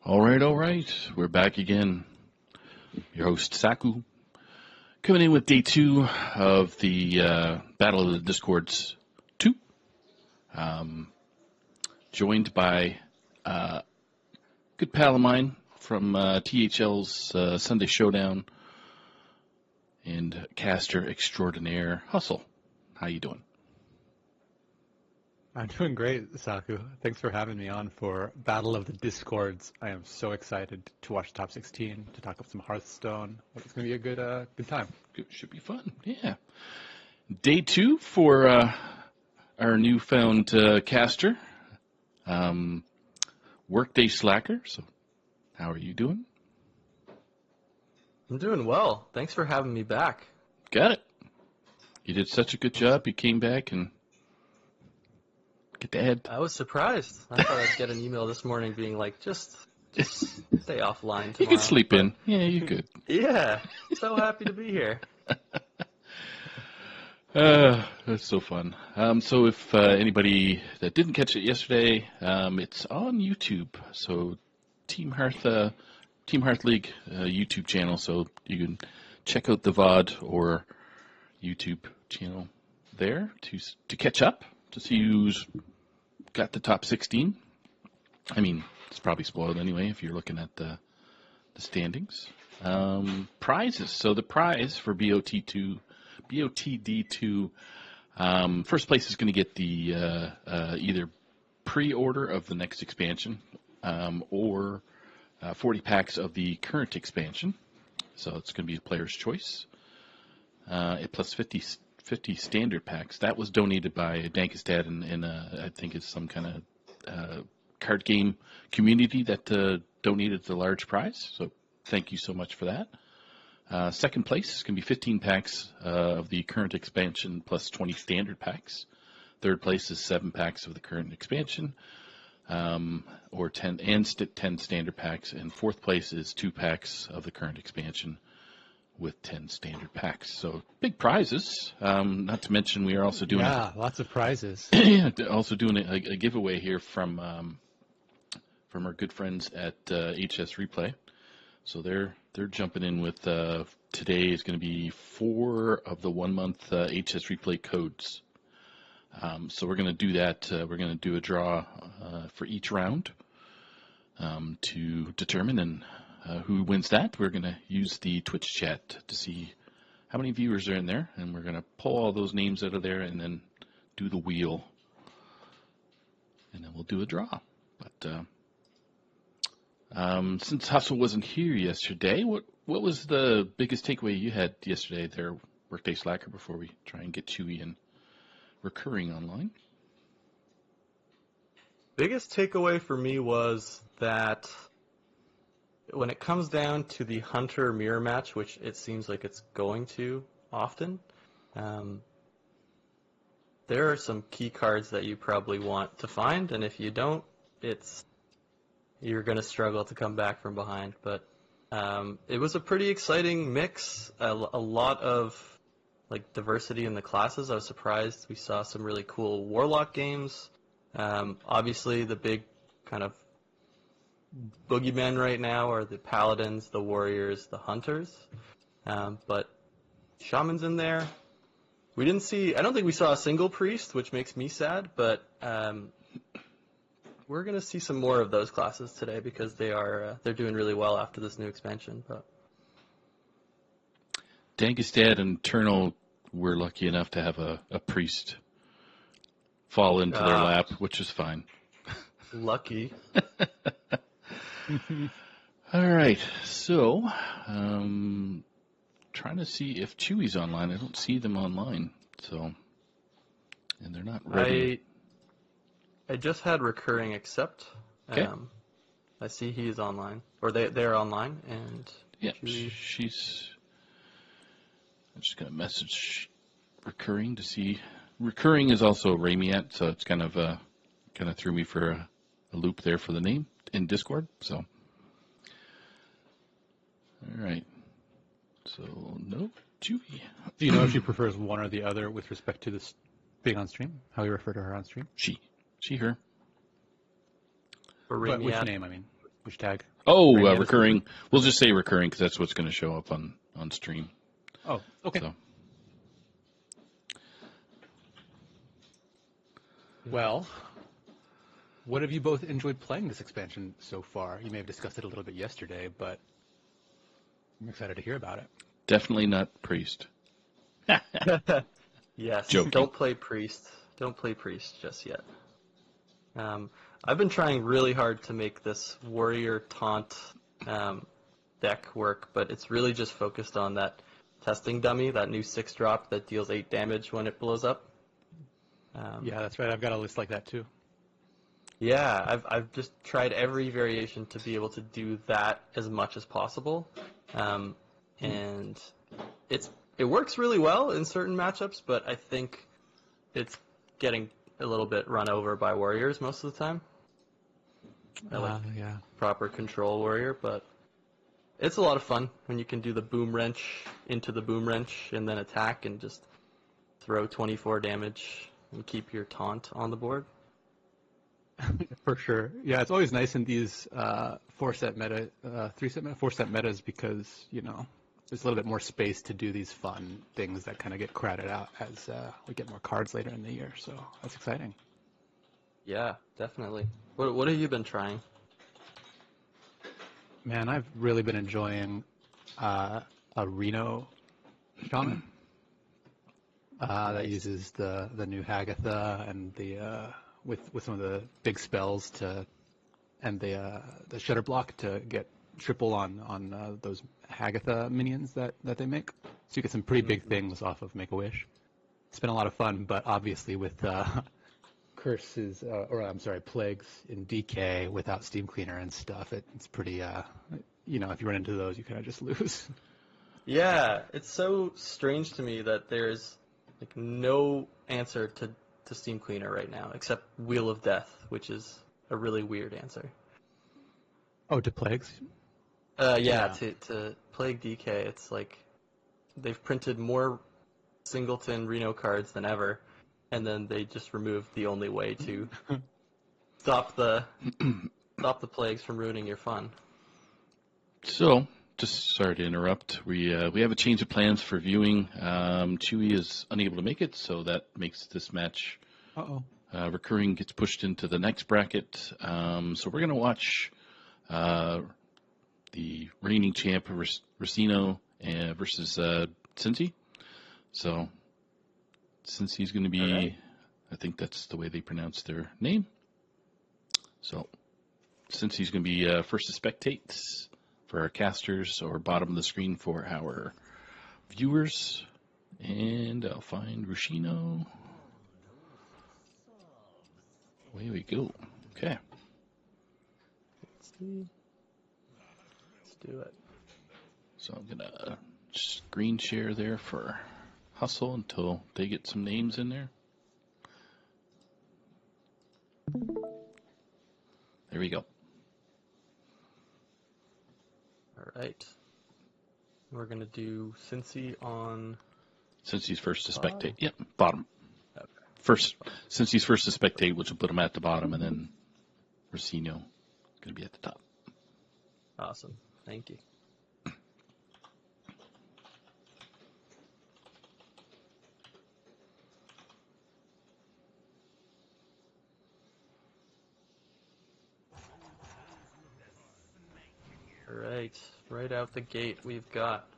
All right, all right. We're back again. Your host, Saku, coming in with day two of the Battle of the Discords 2. Joined by a good pal of mine from THL's Sunday Showdown and caster extraordinaire, Hustle. How you doing? I'm doing great, Saku. Thanks for having me on for Battle of the Discords. I am so excited to watch Top 16, to talk about some Hearthstone. It's going to be a good time. Should be fun, yeah. Day two for our newfound caster, Workday Slacker. So, how are you doing? I'm doing well. Thanks for having me back. Got it. You did such a good job. You came back and get the head. I was surprised. I thought I'd get an email this morning being like, just stay offline tomorrow. You can sleep in. Yeah, you could. Yeah. So happy to be here. That's so fun. So if anybody that didn't catch it yesterday, it's on YouTube. So Team Hearth League YouTube channel. So you can check out the VOD or YouTube channel there to catch up, to see who's got the top 16. I mean, it's probably spoiled anyway if you're looking at the standings. Prizes. So the prize for BOTD2, first place is going to get the either pre-order of the next expansion or 40 packs of the current expansion. So it's going to be a player's choice. Plus 50 standard packs. That was donated by Dankestad and I think it's some kind of card game community that donated the large prize. So thank you so much for that. Second place is going to be 15 packs of the current expansion plus 20 standard packs. Third place is 7 packs of the current expansion or 10 standard packs. And fourth place is 2 packs of the current expansion with 10 standard packs. So big prizes. Not to mention we are also doing lots of prizes. Also doing a giveaway here from our good friends at HS Replay. So they're jumping in with today is going to be 4 of the 1 month HS Replay codes. So we're going to do that. We're going to do a draw for each round to determine who wins that. We're going to use the Twitch chat to see how many viewers are in there, and we're going to pull all those names out of there and then do the wheel, and then we'll do a draw. But since Hustle wasn't here yesterday, what was the biggest takeaway you had yesterday there, Workday Slacker, before we try and get Chewy and recurring online? Biggest takeaway for me was that when it comes down to the Hunter mirror match, which it seems like it's going to often, there are some key cards that you probably want to find, and if you don't, you're going to struggle to come back from behind. But it was a pretty exciting mix, a lot of diversity in the classes. I was surprised we saw some really cool Warlock games. Obviously, the big kind of boogeymen right now are the Paladins, the Warriors, the Hunters. But Shaman's in there. I don't think we saw a single Priest, which makes me sad, but we're going to see some more of those classes today because they're doing really well after this new expansion. But Dankestad and Eternal were lucky enough to have a Priest fall into their lap, which is fine. Lucky. All right, so trying to see if Chewy's online. I don't see them online, and they're not ready. I just had recurring accept. Okay. I see he is online, or they're online, and yeah, she's. I'm just gonna message recurring to see. Recurring is also Ramiat, so it's kind of threw me for a loop there for the name in Discord. So, all right. So no, Chewy. Do you know if she prefers one or the other with respect to this being on stream? How we refer to her on stream? She, her. For But which Ramiat, name? I mean, Which tag? Oh, For any other recurring. We'll just say recurring because that's what's going to show up on stream. Oh, okay. So. Well, what have you both enjoyed playing this expansion so far? You may have discussed it a little bit yesterday, but I'm excited to hear about it. Definitely not priest. Yes. Joking. Don't play priest. Don't play priest just yet. I've been trying really hard to make this warrior taunt deck work, but it's really just focused on that testing dummy, that new 6-drop that deals 8 damage when it blows up. Yeah, that's right. I've got a list like that too. Yeah, I've just tried every variation to be able to do that as much as possible, and it works really well in certain matchups. But I think it's getting a little bit run over by warriors most of the time. I like Yeah. proper control warrior, but it's a lot of fun when you can do the boom wrench into the boom wrench and then attack and just throw 24 damage and keep your taunt on the board. For sure. Yeah, it's always nice in these 4-set meta, 3-set meta, 4-set metas because, you know, there's a little bit more space to do these fun things that kind of get crowded out as we get more cards later in the year. So that's exciting. Yeah, definitely. What have you been trying? Man, I've really been enjoying a Reno Shaman that uses the new Hagatha and the with some of the big spells to and the Shutter Block to get triple on those Hagatha minions that they make. So you get some pretty big things off of Make-A-Wish. It's been a lot of fun, but obviously with curses, plagues in DK without Steam Cleaner and stuff, it's pretty, if you run into those, you kind of just lose. Yeah, it's so strange to me that there's like no answer to Steam Cleaner right now except Wheel of Death, which is a really weird answer. Oh, to plagues? Yeah. To Plague DK, it's like they've printed more Singleton Reno cards than ever, and then they just removed the only way to stop the plagues from ruining your fun. So, just sorry to interrupt. We have a change of plans for viewing. Chewy is unable to make it, so that makes this match recurring gets pushed into the next bracket. So we're going to watch the reigning champ Racino versus Cincy. So Cincy's going to be, right. I think that's the way they pronounce their name. So Cincy's going to be first to spectate for our casters, or bottom of the screen for our viewers. And I'll find Rushino. Away we go. Okay. Let's see. Let's do it. So I'm going to screen share there for Hustle until they get some names in there. There we go. All right. We're going to do Cincy on... Since he's first to spectate. Yep, bottom. Okay. First, since he's first to spectate, which will put him at the bottom, and then Racino going to be at the top. Awesome. Thank you. All right. Right out the gate, we've got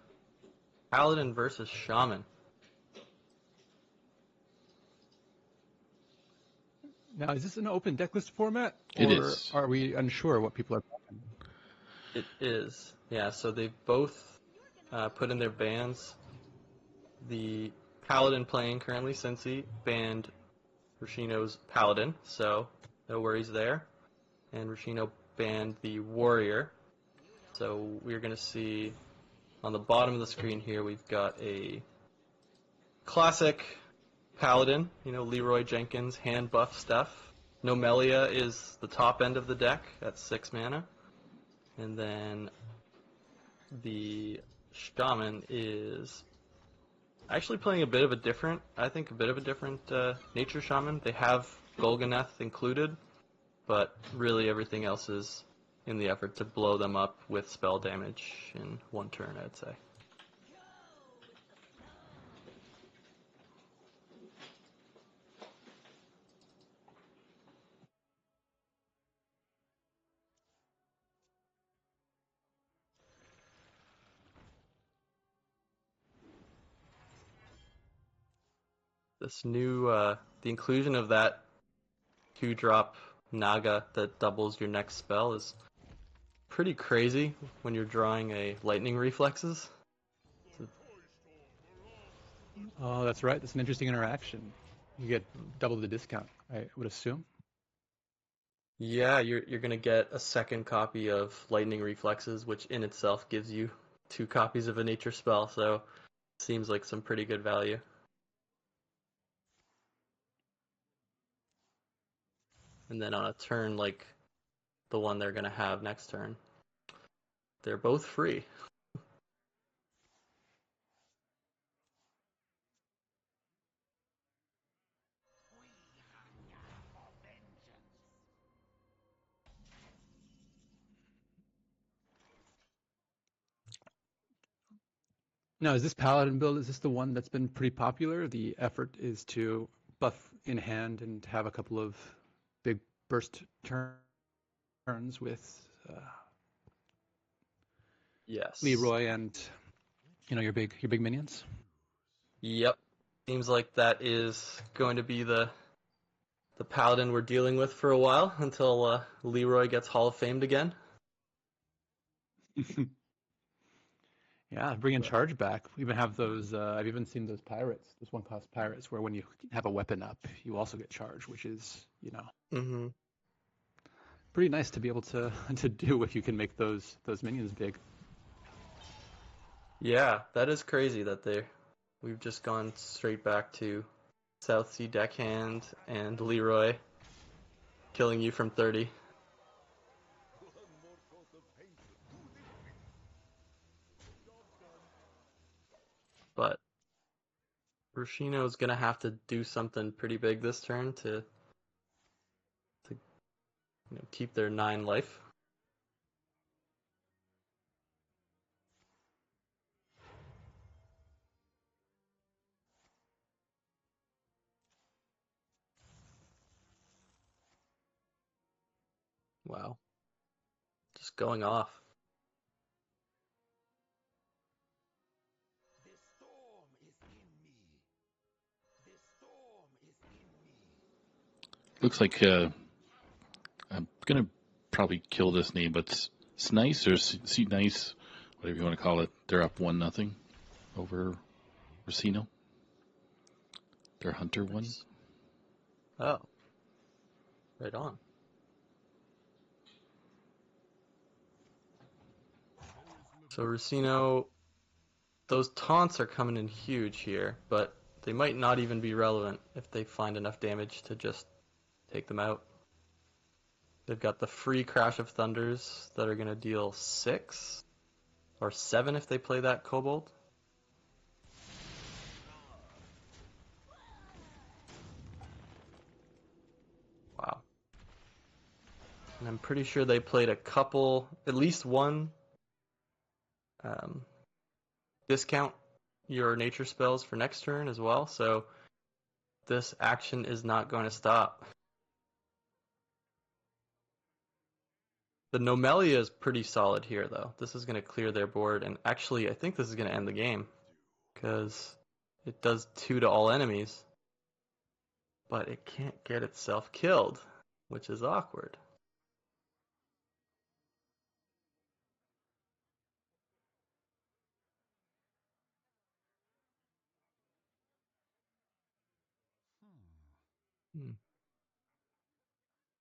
Paladin versus Shaman. Now, is this an open decklist format? It or is. Are we unsure what people are playing? It is. Yeah, so they've both put in their bans. The Paladin playing currently, Cincy, banned Rashino's Paladin, so no worries there. And Rashino banned the Warrior. So we're going to see on the bottom of the screen here, we've got a classic Paladin, Leroy Jenkins, hand buff stuff. Nomelia is the top end of the deck at 6 mana. And then the Shaman is actually playing a bit of a different Nature Shaman. They have Golganeth included, but really everything else is in the effort to blow them up with spell damage in one turn, I'd say. This new, the inclusion of that 2-drop Naga that doubles your next spell is pretty crazy when you're drawing a Lightning Reflexes. Oh, that's right. That's an interesting interaction. You get double the discount, I would assume. Yeah, you're gonna get a second copy of Lightning Reflexes, which in itself gives you 2 copies of a nature spell, so seems like some pretty good value. And then on a turn like the one they're gonna have next turn, they're both free. Now, is this Paladin build, is this the one that's been pretty popular? The effort is to buff in hand and have a couple of big burst turns with Yes. Leroy and your big minions. Yep. Seems like that is going to be the Paladin we're dealing with for a while until Leroy gets Hall of Famed again. Yeah, bringing charge back. We even have those. I've even seen those pirates, those one-cost pirates, where when you have a weapon up, you also get charge, which is Mm-hmm. pretty nice to be able to do if you can make those minions big. Yeah, that is crazy that we've just gone straight back to South Sea Deckhand and Leroy killing you from 30. But Rushino's gonna have to do something pretty big this turn to keep their 9 life. Wow. Just going off. Looks like I'm gonna probably kill this name, but Snice or C Nice, whatever you want to call it. They're up 1-0 over Racino. Their Hunter won. Oh. Right on. So Racino, those taunts are coming in huge here, but they might not even be relevant if they find enough damage to just take them out. They've got the free Crash of Thunders that are going to deal 6 or 7 if they play that Kobold. Wow. And I'm pretty sure they played a couple, at least one discount your nature spells for next turn as well, so this action is not going to stop. The Nomelia is pretty solid here, though. This is going to clear their board, and actually, I think this is going to end the game, because it does 2 to all enemies, but it can't get itself killed, which is awkward.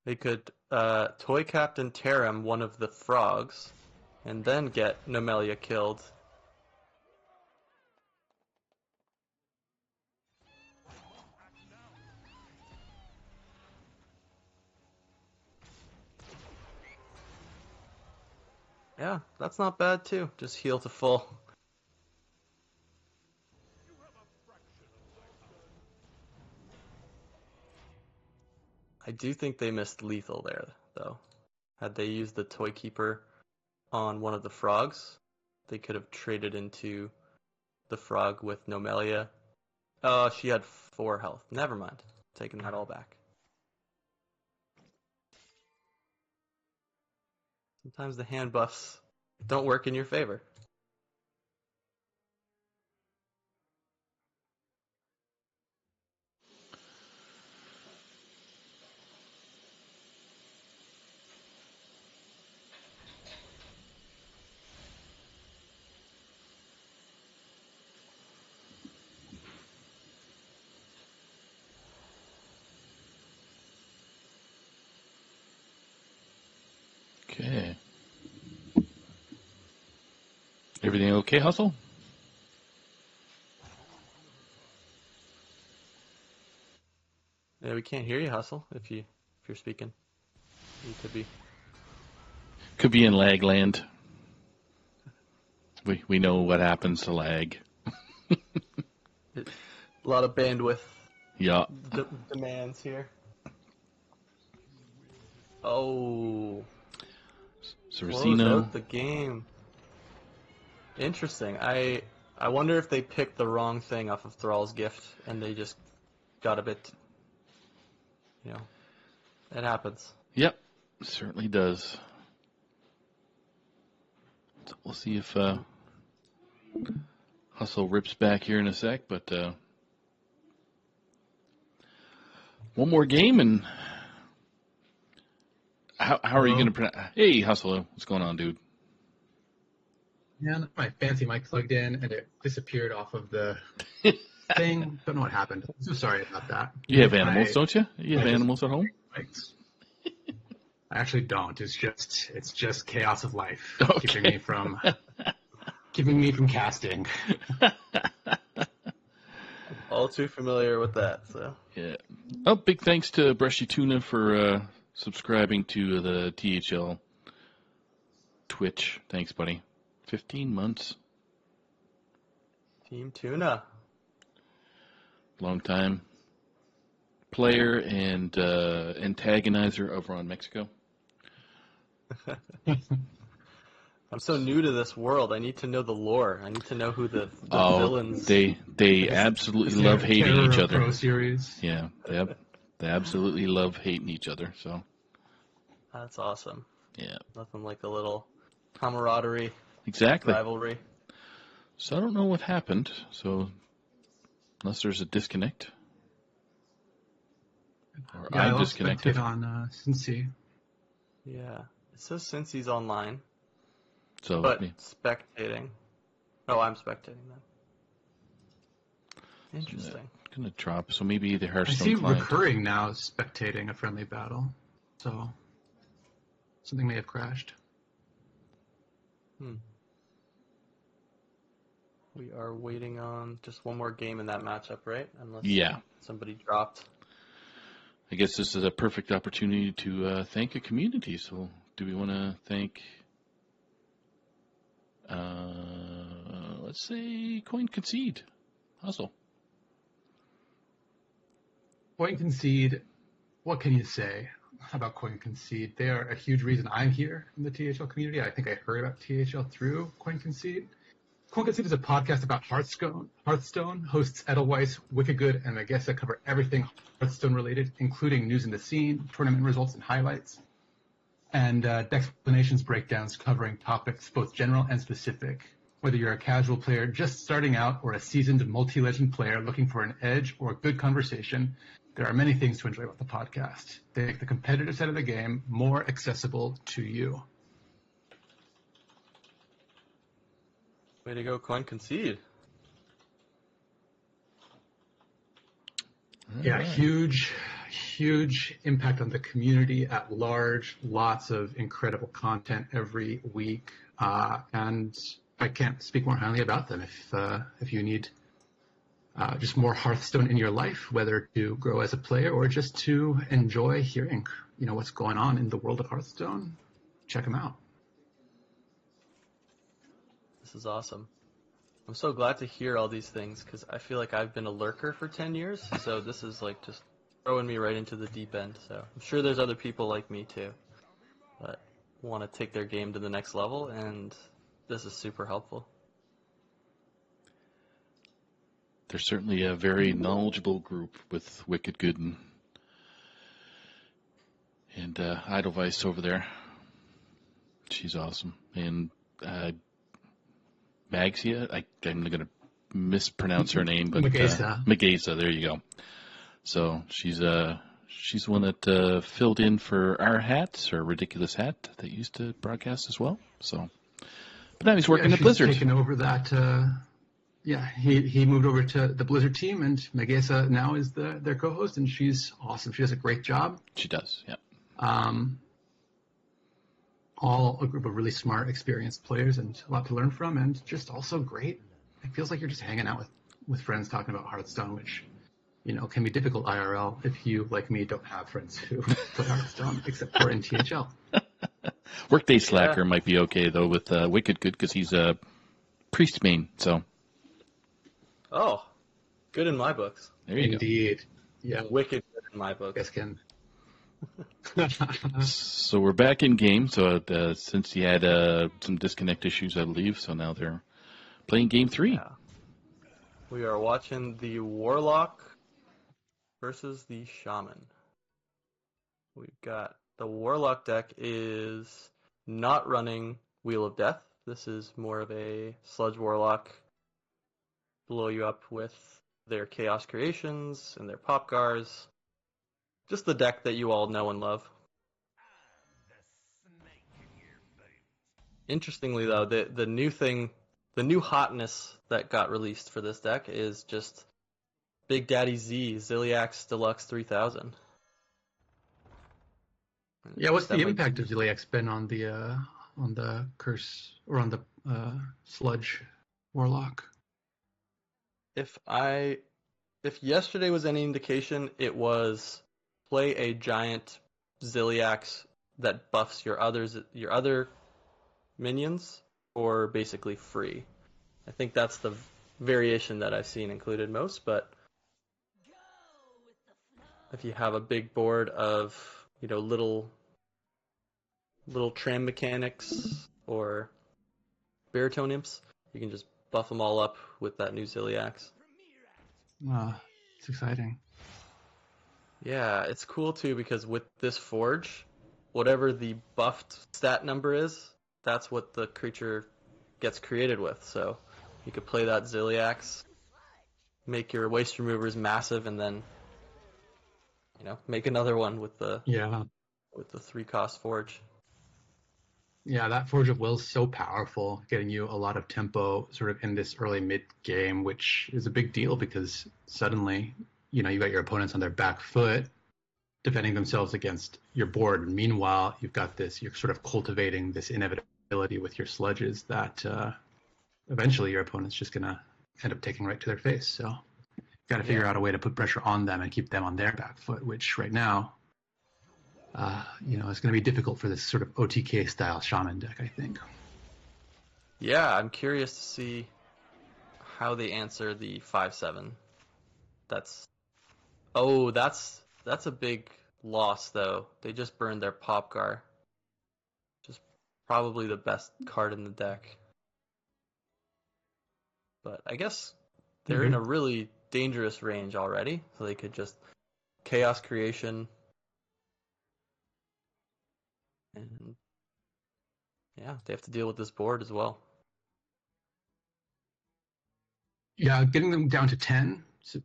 They could Toy Captain Tarim one of the frogs, and then get Nomelia killed. Yeah, that's not bad too. Just heal to full. I do think they missed lethal there, though. Had they used the Toy Keeper on one of the frogs, they could have traded into the frog with Nomelia. Oh, she had 4 health. Never mind. Taking that all back. Sometimes the hand buffs don't work in your favor. Okay. Everything okay, Hustle? Yeah, we can't hear you, Hustle, if you're speaking. You could be. Could be in lag land. We know what happens to lag. A lot of bandwidth Yeah. demands here. Oh, close Cervicino. out the game. Interesting. I wonder if they picked the wrong thing off of Thrall's gift and they just got a bit, you know, it happens. Yep. Certainly does. So we'll see if Hustle rips back here in a sec, but one more game and how are you Hello? going to pronounce? Hey, Hustle, what's going on, dude? Man, my fancy mic plugged in and it disappeared off of the thing. Don't know what happened. I'm so sorry about that. You have animals, I- don't you? You have I just- animals at home? mics. I actually don't. It's just chaos of life Okay. keeping me from casting. All too familiar with that, so. Yeah. Oh, big thanks to Brushy Tuna for subscribing to the THL Twitch. Thanks, buddy. 15 months. Team Tuna. Long time player and antagonizer over on Mexico. I'm so new to this world. I need to know the lore. I need to know who the Oh, villains. they absolutely love hating Terror each of other. Pro series. Yeah, they absolutely love hating each other. So That's awesome. yeah, Nothing like a little camaraderie, exactly. rivalry. So I don't know what happened. So unless there's a disconnect, or Yeah, I'm I'll disconnected. spectate on Cincy. Yeah. It says since he's online, So but yeah. spectating. Oh, I'm spectating then. Interesting. Gonna drop. So maybe the I Hearthstone see client. recurring now spectating a friendly battle. So something may have crashed. We are waiting on just one more game in that matchup, right? Unless Yeah. somebody dropped. I guess this is a perfect opportunity to thank a community. So, do we want to thank, let's say, Coin Concede? Hustle. Coin Concede, what can you say about Coin Concede? They are a huge reason I'm here in the THL community. I think I heard about THL through Coin Concede. Coin Concede is a podcast about Hearthstone, hosts Edelweiss, Wicked Good, and the guests that cover everything Hearthstone related, including news in the scene, tournament results and highlights, and explanations, breakdowns covering topics both general and specific. Whether you're a casual player just starting out or a seasoned multi-legend player looking for an edge or a good conversation, there are many things to enjoy about the podcast. They make the competitive side of the game more accessible to you. Way to go, Coin Concede. Yeah, All right. huge impact on the community at large. Lots of incredible content every week, and I can't speak more highly about them. If you need just more Hearthstone in your life, whether to grow as a player or just to enjoy hearing what's going on in the world of Hearthstone, check them out. This is awesome. I'm so glad to hear all these things because I feel like I've been a lurker for 10 years. So this is like just throwing me right into the deep end. So I'm sure there's other people like me too. But want to take their game to the next level, and this is super helpful. They're certainly a very knowledgeable group with Wicked Good and Edelweiss over there. She's awesome. And Magsia, I'm going to mispronounce her name, but Magesa, there you go. So she's one that filled in for our hat, our ridiculous hat that used to broadcast as well. So, but now he's working at Blizzard. Taken over that. He moved over to the Blizzard team, and Magesa now is their co-host, and she's awesome. She does a great job. She does, yeah. All a group of really smart, experienced players, and a lot to learn from, and just also great. It feels like you're just hanging out with friends talking about Hearthstone, which, can be difficult IRL if you, like me, don't have friends who play Hearthstone, except for in THL. Workday Slacker might be okay, though, with Wicked Good, because he's a priest main, so. Oh, good in my books. There you Indeed. Yeah. Wicked good in my books. Yes, Ken. So we're back in game. So since he had some disconnect issues, I believe, so now they're playing game 3. Yeah. We are watching the Warlock versus the Shaman. We've got the Warlock deck is not running Wheel of Death. This is more of a Sludge Warlock. Blow you up with their Chaos Creations and their Popgars. Just the deck that you all know and love. Interestingly, though, the new thing, the new hotness that got released for this deck is just Big Daddy Z, Ziliax Deluxe 3000. Yeah, what's the impact of Ziliax been on the curse or on the Sludge Warlock? If yesterday was any indication, it was play a giant Ziliax that buffs your other minions, or basically free. I think that's the variation that I've seen included most, but if you have a big board of, little tram mechanics or baritone imps, you can just buff them all up with that new Ziliax. It's exciting. Yeah, it's cool too because with this forge, whatever the buffed stat number is, that's what the creature gets created with. So you could play that Ziliax, make your waste removers massive, and then make another one with the 3-cost forge. Yeah, that Forge of Will is so powerful, getting you a lot of tempo sort of in this early mid game, which is a big deal because suddenly, you got your opponents on their back foot defending themselves against your board. And meanwhile, you're sort of cultivating this inevitability with your sludges that eventually your opponent's just going to end up taking right to their face. So you've got to figure out a way to put pressure on them and keep them on their back foot, which right now, it's going to be difficult for this sort of OTK style shaman deck, I think. Yeah, I'm curious to see how they answer the 5/7. That's a big loss though. They just burned their Popgar. Just probably the best card in the deck. But I guess they're in a really dangerous range already, so they could just Chaos Creation. And yeah, they have to deal with this board as well. Yeah, getting them down to 10, so,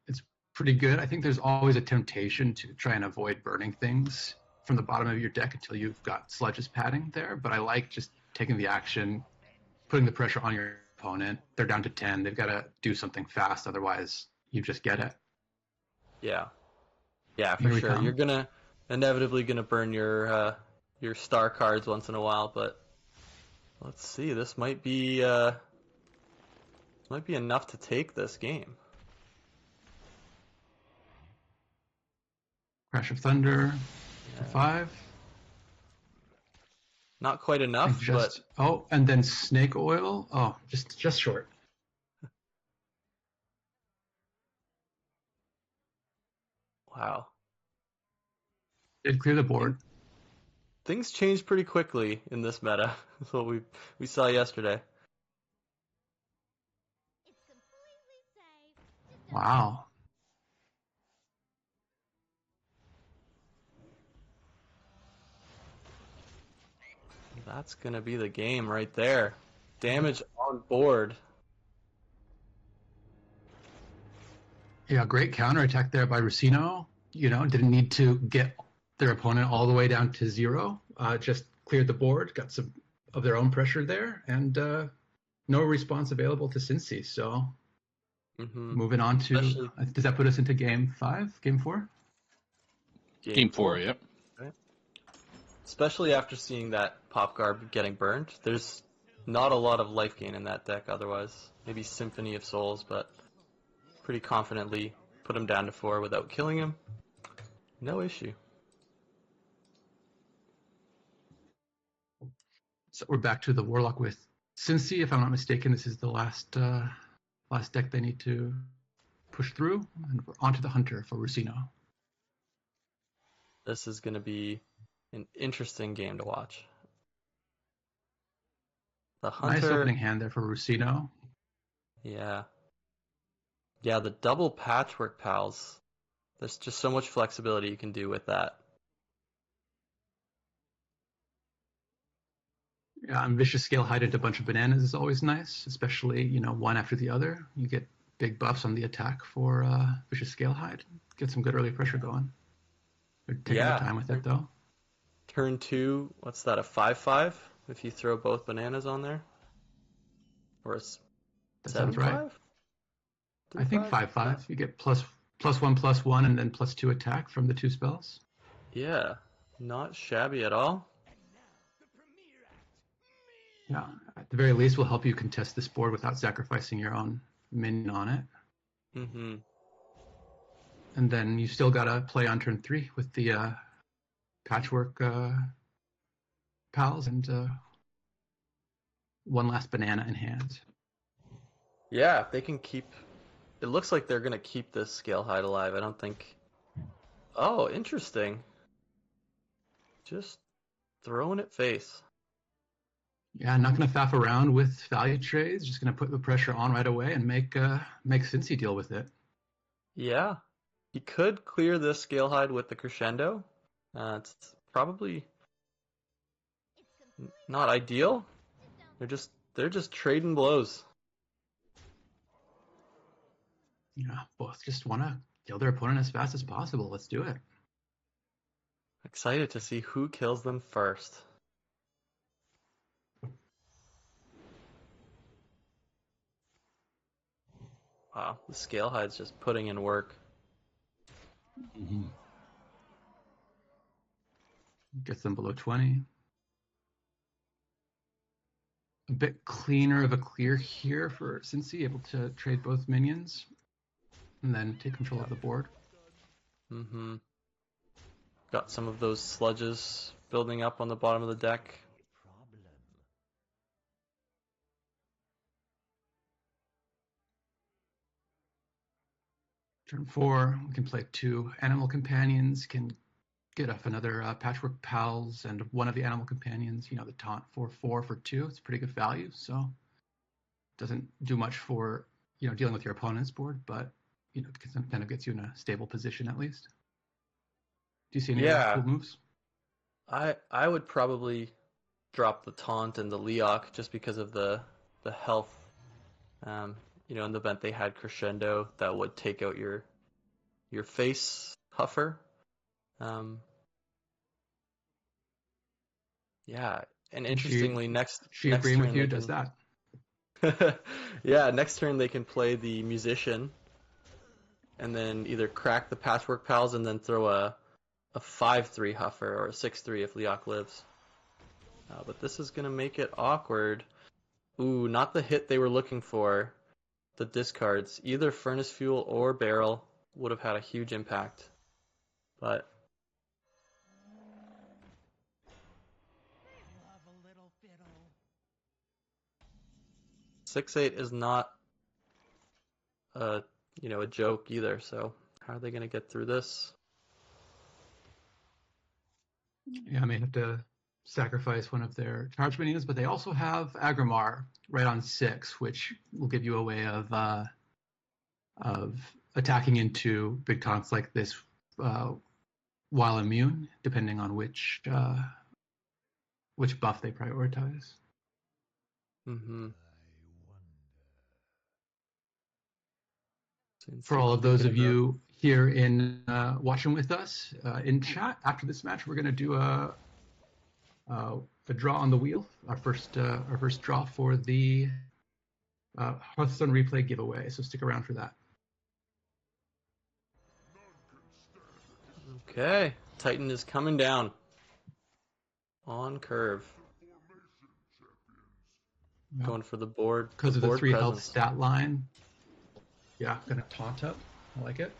it's pretty good. I think there's always a temptation to try and avoid burning things from the bottom of your deck until you've got Sludge's padding there. But I like just taking the action, putting the pressure on your opponent. They're down to 10. They've got to do something fast, otherwise you just get it. Yeah, for sure. You're inevitably gonna burn your star cards once in a while, but let's see. This might be enough to take this game. Crash of Thunder for 5. Not quite enough, and then Snake Oil. Oh, just short. Wow. Did clear the board. things change pretty quickly in this meta. That's what we saw yesterday. Wow. That's gonna be the game right there. Damage on board. Yeah, great counterattack there by Rusino. Didn't need to get their opponent all the way down to 0. Just cleared the board, got some of their own pressure there, and no response available to Cincy. So moving on to, Especially does that put us into game 5, game 4? Game 4, yep. Right? Especially after seeing that Pop Guard getting burned. There's not a lot of life gain in that deck otherwise. Maybe Symphony of Souls, but pretty confidently put him down to 4 without killing him. No issue. So we're back to the Warlock with Cincy. If I'm not mistaken, this is the last deck they need to push through, and we're onto the Hunter for Rusino. This is going to be an interesting game to watch. The Hunter. Nice opening hand there for Rusino. Yeah. Yeah, the double Patchwork Pals. There's just so much flexibility you can do with that. Yeah, and Vicious Scale Hide into a bunch of bananas is always nice, especially, one after the other. You get big buffs on the attack for Vicious Scale Hide. Get some good early pressure going. They're taking their time with it, though. Turn 2, what's that, a 5/5? If you throw both bananas on there? Or a That sounds right. 7/5? I think 5/5. You get +1/+1 and then +2 attack from the 2 spells. Yeah, not shabby at all. Yeah, at the very least, will help you contest this board without sacrificing your own minion on it. Mm-hmm. And then you still got to play on turn 3 with the Patchwork Pals and one last banana in hand. Yeah, if they can keep... It looks like they're going to keep this Scale Hide alive. I don't think... Oh, interesting. Just throwing it face. Yeah, not going to faff around with value trades. Just going to put the pressure on right away and make Cincy deal with it. Yeah. He could clear this Scale Hide with the Crescendo. It's probably not ideal. They're just trading blows. Yeah, both just want to kill their opponent as fast as possible. Let's do it. Excited to see who kills them first. Wow, the Scale Hide's just putting in work. Mm-hmm. Gets them below 20. A bit cleaner of a clear here for Cincy, able to trade both minions and then take control of the board. Mm-hmm. Got some of those sludges building up on the bottom of the deck. Turn 4, we can play 2 Animal Companions, can get off another Patchwork Pals and one of the Animal Companions, the taunt for 4 for 2. It's pretty good value, so doesn't do much for, dealing with your opponent's board, but, it kind of gets you in a stable position at least. Do you see any cool moves? I would probably drop the taunt and the Leok just because of the health. In the event they had Crescendo, that would take out your face Huffer. Yeah, and interestingly, next agreeing turn with you does that. Yeah, next turn they can play the Musician, and then either crack the Patchwork Pals and then throw a 5/3 Huffer or a 6/3 if Leok lives. But this is gonna make it awkward. Ooh, not the hit they were looking for. The discards, either Furnace Fuel or Barrel, would have had a huge impact. But 6/8 is not a joke either. So how are they going to get through this? Yeah, I may have to sacrifice one of their charge minions, but they also have Agrimar right on 6, which will give you a way of attacking into big taunts like this while immune, depending on which buff they prioritize. Mm-hmm. For all of those of you here in watching with us in chat, after this match, we're going to do a draw on the wheel, our first draw for the Hearthstone Replay giveaway. So stick around for that. Okay, Titan is coming down on curve. Yep. Going for the board. Because of the board 3 health presence. stat line. Yeah, gonna taunt up. I like it.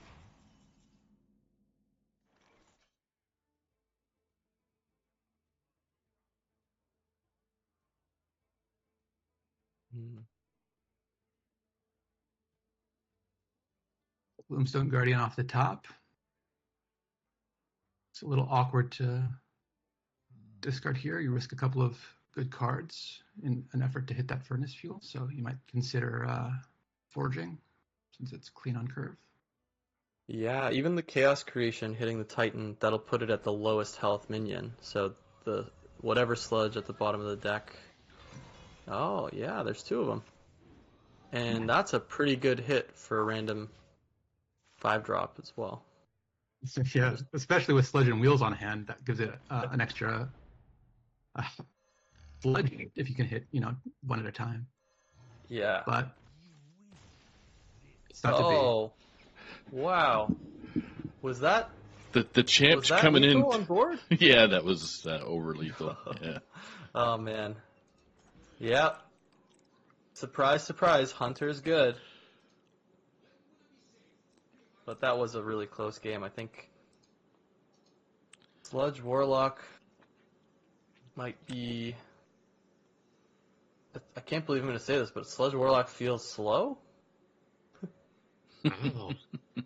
Hmm. Gloomstone Guardian off the top. It's a little awkward to discard here. You risk a couple of good cards in an effort to hit that Furnace Fuel, so you might consider forging since it's clean on curve. Yeah, even the Chaos Creation hitting the Titan, that'll put it at the lowest health minion. So the whatever sludge at the bottom of the deck. Oh, yeah, there's 2 of them. And that's a pretty good hit for a random 5-drop as well. So, yeah, especially with Sludge and Wheels on hand, that gives it an extra sludge if you can hit, one at a time. Yeah. But it's not to be. Oh, wow. Was that The champ's that coming in. lethal on board? Yeah, that was over lethal. Yeah. Oh, man. Yep. Surprise, surprise, Hunter's good. But that was a really close game. I think Sludge Warlock might be... I can't believe I'm going to say this, but Sludge Warlock feels slow? Oh,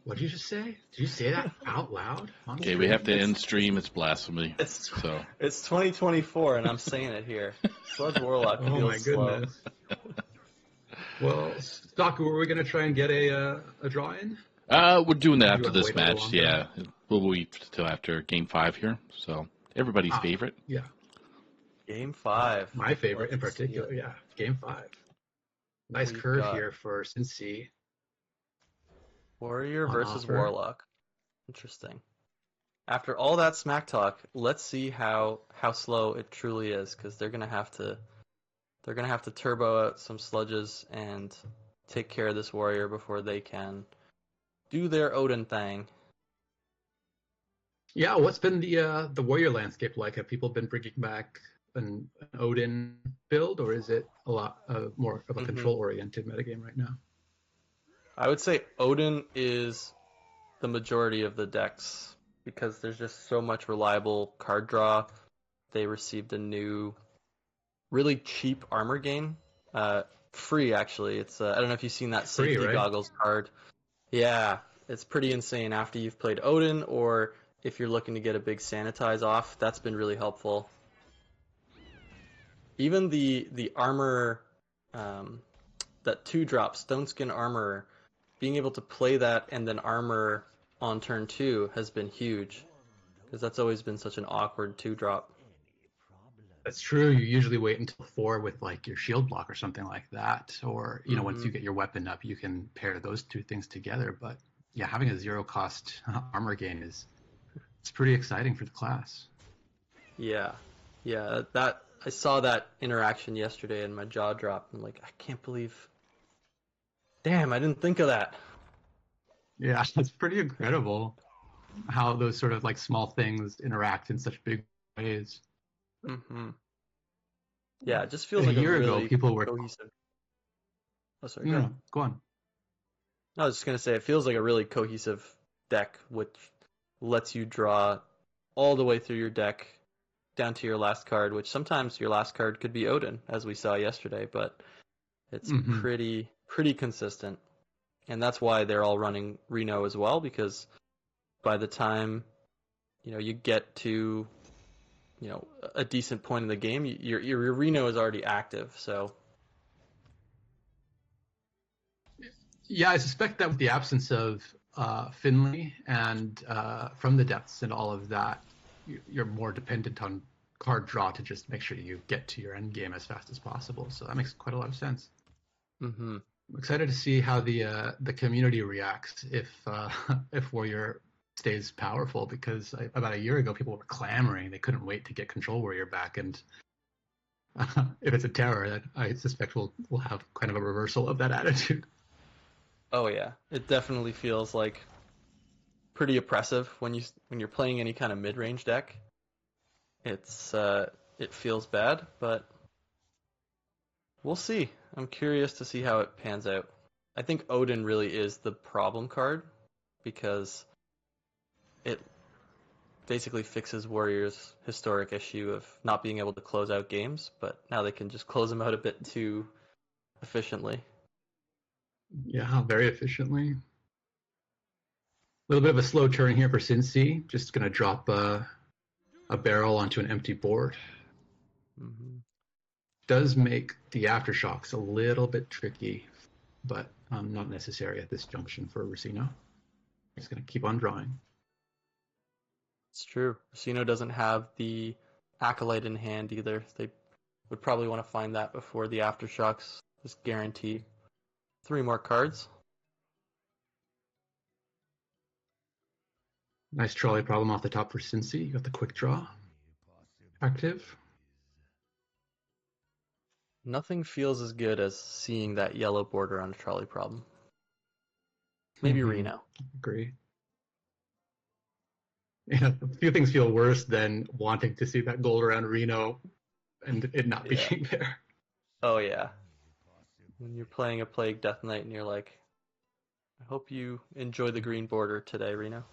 what did you just say? Did you say that out loud? Okay, we have to end stream. It's blasphemy. It's So it's 2024, and I'm saying it here. Sludge Warlock Oh feels my slow. goodness. Well, Stalker, were we going to try and get a draw in? we're doing that You after wanna this wait a little match. longer? Yeah, we'll wait till after Game 5 here. So everybody's Ah. favorite. Yeah, Game 5. my favorite in Let's see particular. it. Yeah, Game 5. Nice We've curve got- here for Cincy. Warrior On versus offer. Warlock. Interesting. After all that smack talk, let's see how slow it truly is, because they're gonna have to turbo out some sludges and take care of this warrior before they can do their Odin thing. Yeah, what's been the warrior landscape like? Have people been bringing back an Odin build, or is it a lot more of a Mhm. control-oriented metagame right now? I would say Odin is the majority of the decks because there's just so much reliable card draw. They received a new, really cheap armor gain, free actually. It's I don't know if you've seen that Free, safety right? goggles card. Yeah, it's pretty insane after you've played Odin, or if you're looking to get a big sanitize off. That's been really helpful. Even the armor, that 2-drop Stone Skin Armor, being able to play that and then armor on turn 2 has been huge, because that's always been such an awkward 2-drop. That's true. You usually wait until 4 with like your shield block or something like that, or once you get your weapon up, you can pair those 2 things together. But yeah, having a 0-cost armor gain it's pretty exciting for the class. Yeah, that I saw that interaction yesterday and my jaw dropped. I'm like, I can't believe. Damn, I didn't think of that. Yeah, it's pretty incredible how those sort of like small things interact in such big ways. Mm-hmm. Yeah, it just feels A like year a ago, really people were. cohesive. Oh, sorry. No, go on. I was just gonna say it feels like a really cohesive deck, which lets you draw all the way through your deck down to your last card, which sometimes your last card could be Odin, as we saw yesterday, but it's Mhm. pretty consistent. And that's why they're all running Reno as well, because by the time you get to a decent point in the game, your Reno is already active. So Yeah, I suspect that with the absence of Finley and from the depths and all of that, you're more dependent on card draw to just make sure you get to your end game as fast as possible. So that makes quite a lot of sense. hmm I'm excited to see how the community reacts if if Warrior stays powerful, because about a year ago people were clamoring, they couldn't wait to get Control Warrior back, and if it's a terror, I suspect we'll have kind of a reversal of that attitude. oh yeah, it definitely feels like pretty oppressive when you're playing any kind of mid range deck. It feels bad, but we'll see. I'm curious to see how it pans out. I think Odin really is the problem card because it basically fixes Warriors' historic issue of not being able to close out games, but now they can just close them out a bit too efficiently. Yeah, very efficiently. A little bit of a slow turn here for Cincy. Just going to drop a barrel onto an empty board. hmm Does make the aftershocks a little bit tricky, but not necessary at this junction for Racino. He's going to keep on drawing. It's true. Racino doesn't have the Acolyte in hand either. They would probably want to find that before the aftershocks. Just guarantee 3 more cards. Nice trolley problem off the top for Cincy. You got the quick draw active. Nothing feels as good as seeing that yellow border on a trolley problem. Maybe Reno. Agree. Yeah, a few things feel worse than wanting to see that gold around Reno and it not Yeah. being there. Oh yeah. When you're playing a Plague Death Knight and you're like, I hope you enjoy the green border today, Reno.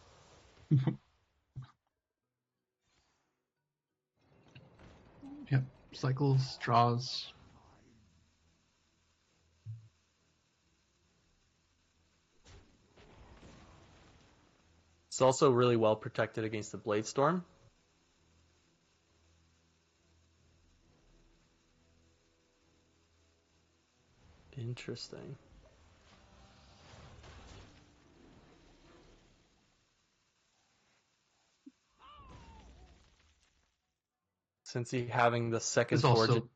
Yep. Cycles, draws. It's also really well protected against the Blade Storm. Interesting. Since he having the second There's Forge, also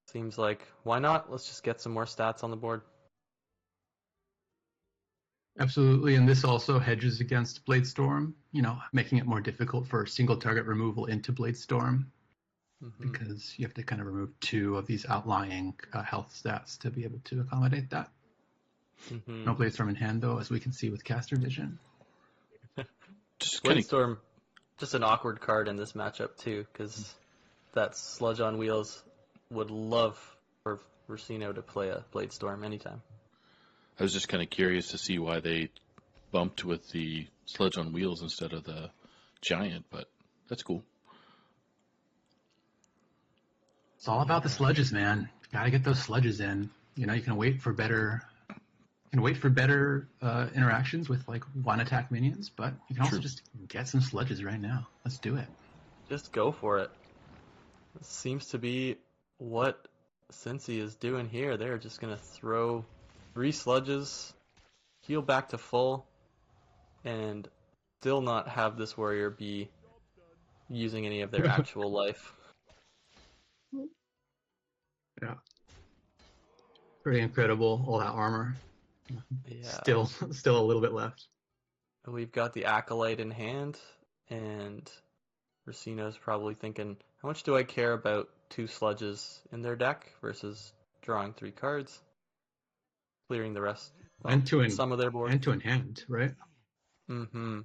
seems like why not? Let's just get some more stats on the board. absolutely, and this also hedges against Bladestorm, making it more difficult for single target removal into Bladestorm, hmm because you have to kind of remove 2 of these outlying health stats to be able to accommodate that. hmm No Bladestorm in hand, though, as we can see with Caster Vision. Just kind Blade of Storm, just an awkward card in this matchup too, because that Sludge on Wheels would love for Racino to play a Blade Storm anytime. I was just kind of curious to see why they bumped with the Sledge on Wheels instead of the Giant, but that's cool. It's all about the sludges, man. Got to get those sludges in. You can wait for better. Interactions with like 1 attack minions, but you can also True. just get some sludges right now. Let's do it. Just go for it. This seems to be what Cincy is doing here. They're just gonna throw 3 sludges, heal back to full, and still not have this warrior be using any of their actual life. Yeah, pretty incredible. All that armor. Yeah. Still a little bit left. We've got the Acolyte in hand, and Racino's probably thinking, how much do I care about 2 sludges in their deck versus drawing 3 cards, clearing the rest, well, some of their board. And to in hand, right? Mm-hmm.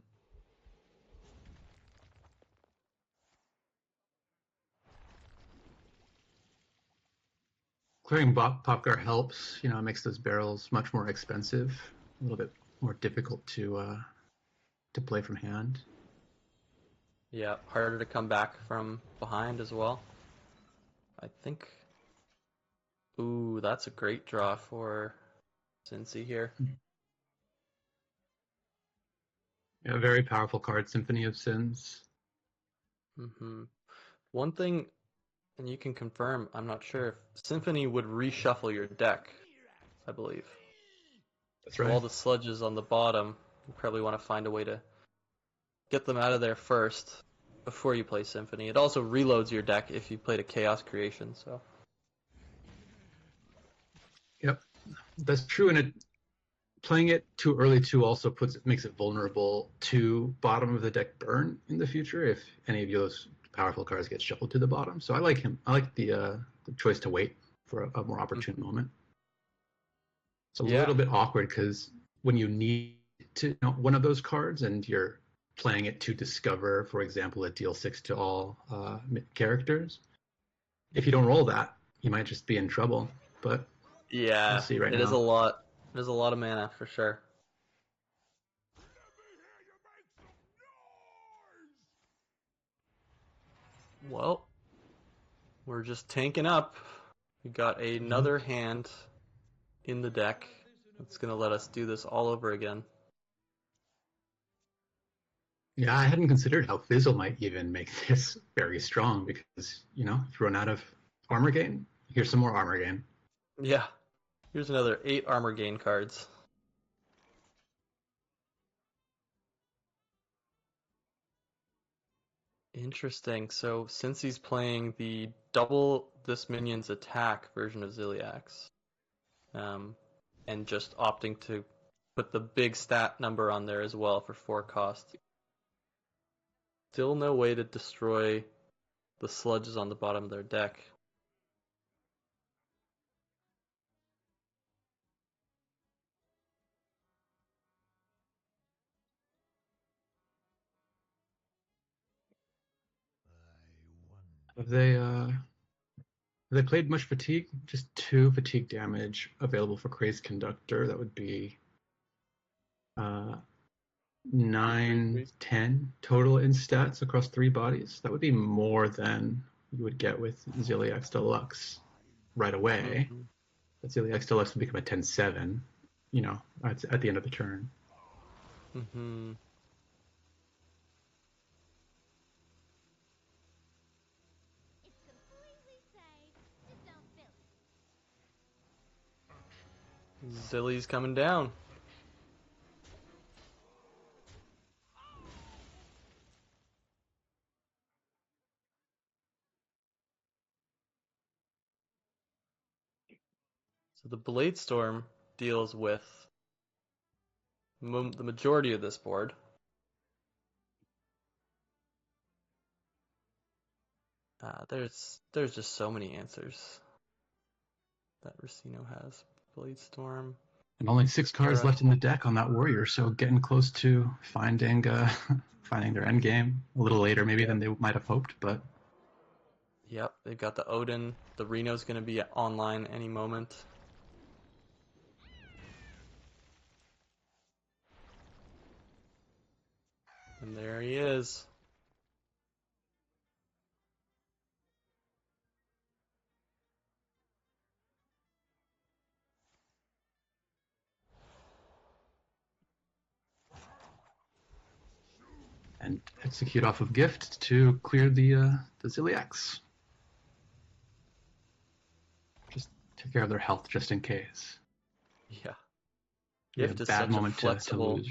Clearing Popgar helps. It makes those barrels much more expensive, a little bit more difficult to play from hand. Yeah, harder to come back from behind as well. I think. Ooh, that's a great draw for Cincy here. Yeah, very powerful card, Symphony of Sins. hmm One thing, and you can confirm, I'm not sure if Symphony would reshuffle your deck, I believe. That's So right. all the sludges on the bottom, you probably want to find a way to get them out of there first before you play Symphony. It also reloads your deck if you played a Chaos Creation, so. Yep, that's true. And playing it too early too also makes it vulnerable to bottom of the deck burn in the future if any of those powerful cards get shuffled to the bottom. So I like him. I like the choice to wait for a more opportune Mhm. moment. It's a Yeah. little bit awkward because when you need to one of those cards and you're playing it to discover, for example, a deal 6 to all characters, if you don't roll that, you might just be in trouble. But we'll Yeah, see right it is a now. lot. It is a lot of mana for sure. Well, we're just tanking up. We got Yep. another hand in the deck. It's gonna let us do this all over again. Yeah, I hadn't considered how Fizzle might even make this very strong because, if you run out of armor gain, here's some more armor gain. Yeah. Here's another 8 armor gain cards. Interesting. So since he's playing the double this minion's attack version of Ziliax, um, and just opting to put the big stat number on there as well for 4 cost, still no way to destroy the sludges on the bottom of their deck. Have they played much fatigue? Just 2 fatigue damage available for Crazed Conductor. That would be uh, 9, 10 total in stats across 3 bodies. That would be more than you would get with Ziliax Deluxe right away. Mm-hmm. But Ziliax Deluxe would become a 10-7, at the end of the turn. Mm-hmm. Zilly's coming down. So the Blade Storm deals with the majority of this board. There's just so many answers that Racino has. Blade Storm, And only 6 cards Era. left in the deck on that warrior, so getting close to finding finding their end game a little later maybe Yep. than they might have hoped, but Yep, they've got the Odin. The Reno's going to be online any moment. And there he is. and execute off of gift to clear the Ziliax. Just take care of their health just in case. Yeah. Be a Gift is bad such a moment to flexible. lose.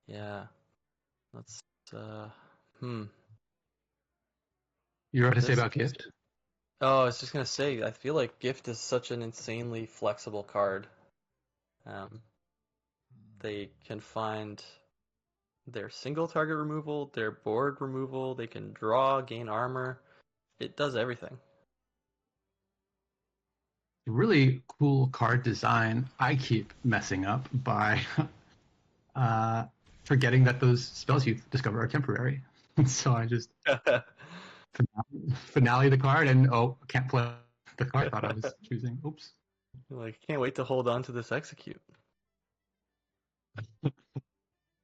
Yeah. Let's. Uh, hmm. You're right to say This. about gift? Oh, I was just gonna say. I feel like Gift is such an insanely flexible card. Um, they can find their single target removal, their board removal. They can draw, gain armor. It does everything. Really cool card design. I keep messing up by uh, forgetting that those spells you discover are temporary. So I just finale the card and can't play the card I thought I was choosing. Oops. Like, can't wait to hold on to this execute.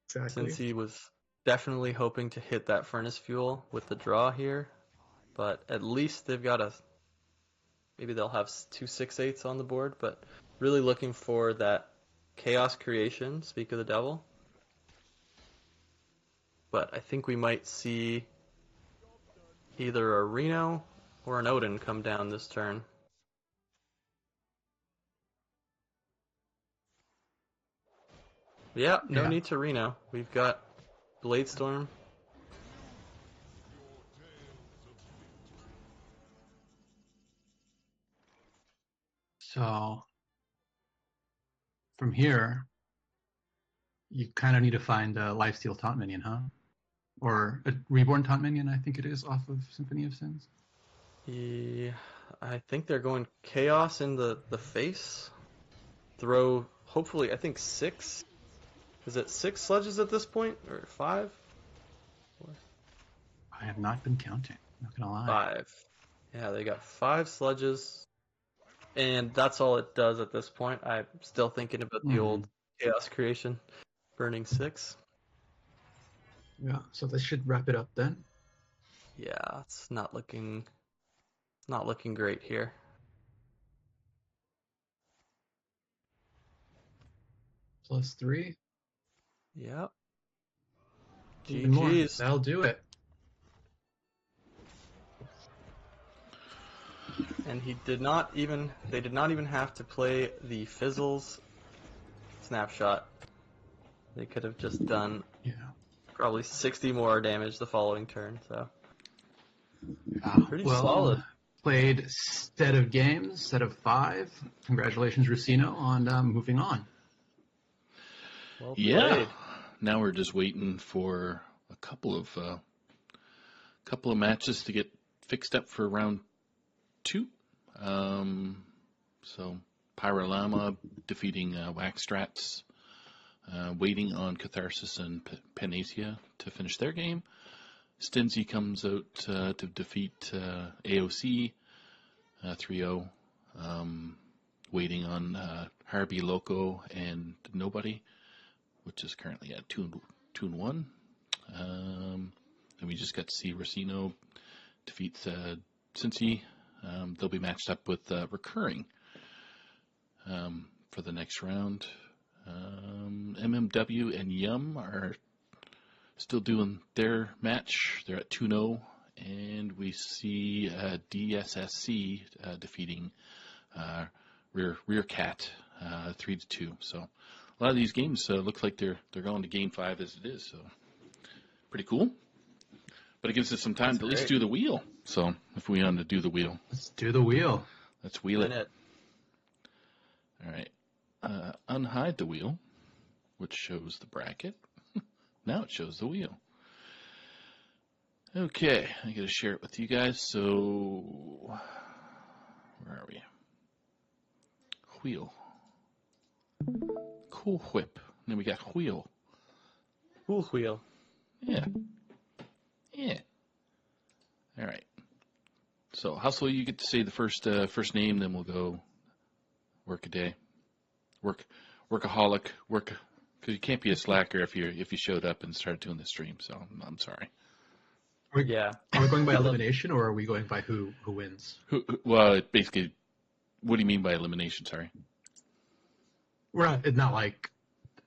Since Exactly. he was definitely hoping to hit that furnace fuel with the draw here, but at least they've got maybe they'll have 2/6/8 on the board, but really looking for that chaos creation, speak of the devil. But I think we might see either a Reno or an Odin come down this turn. Yeah, no Yeah. need to Reno. We've got Bladestorm. So from here, you kind of need to find a Lifesteal Taunt minion, huh? Or a Reborn Taunt minion, I think it is, off of Symphony of Sins. Yeah, I think they're going Chaos in the face. Throw, hopefully, I think 6. Is it 6 sludges at this point? Or 5? I have not been counting. Not gonna lie. 5. Yeah, they got 5 sludges. And that's all it does at this point. I'm still thinking about the old Chaos creation. Burning 6. Yeah, so this should wrap it up then. Yeah, it's not looking great here. +3. Yep. Even more. GG's. That'll do it. And they did not even have to play the Fizzles snapshot. They could have just done Yeah. probably 60 more damage the following turn, so pretty well, solid. Played set of games, set of 5. Congratulations, Racino, on moving on. Well Yeah. played. Now we're just waiting for a couple of matches to get fixed up for round 2. So Pyrolama defeating Waxstrats, waiting on Catharsis and Panacea to finish their game. Stinzy comes out to defeat AOC 3-0, waiting on Harvey Loco and Nobody, which is currently at 2-1. And we just got to see Racino defeat Cincy. They'll be matched up with Recurring for the next round. MMW and Yum are still doing their match. They're at 2-0. And we see DSSC defeating Rear Cat 3-2. So a lot of these games look like they're going to Game 5 as it is. So pretty cool. But it gives us some time to at least do the wheel. So if we want to do the wheel, Let's do the wheel. let's wheel it. All right. Unhide the wheel, which shows the bracket. Now it shows the wheel. Okay, I got to share it with you guys. So where are we? Wheel. Cool Whip. And then we got Wheel. Cool wheel. Yeah. Yeah. All right. So Hustle, you get to say the first name, then we'll go work a day. Workaholic. Because you can't be a slacker if you showed up and started doing the stream. So I'm sorry. Yeah. Are we going by elimination, or are we going by who wins? Well, basically, what do you mean by elimination? Sorry. We're not. It's not like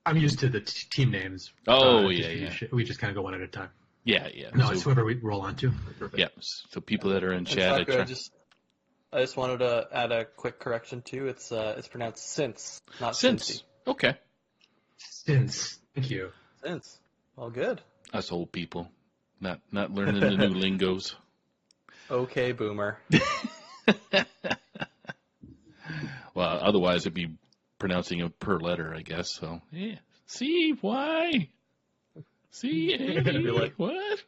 I'm used to the team names. Oh yeah. We just kind of go one at a time. Yeah. No, So- it's whoever we roll onto. Perfect. Yeah. So people that are in And chat, Taco, I just wanted to add a quick correction too. It's pronounced since, not since. Cincy. Okay. Since. Thank you. Since. All good. Us old people, not learning the new lingos. Okay, boomer. Well, otherwise it'd be pronouncing it per letter, I guess. So yeah. C Y. C A. Be like- What?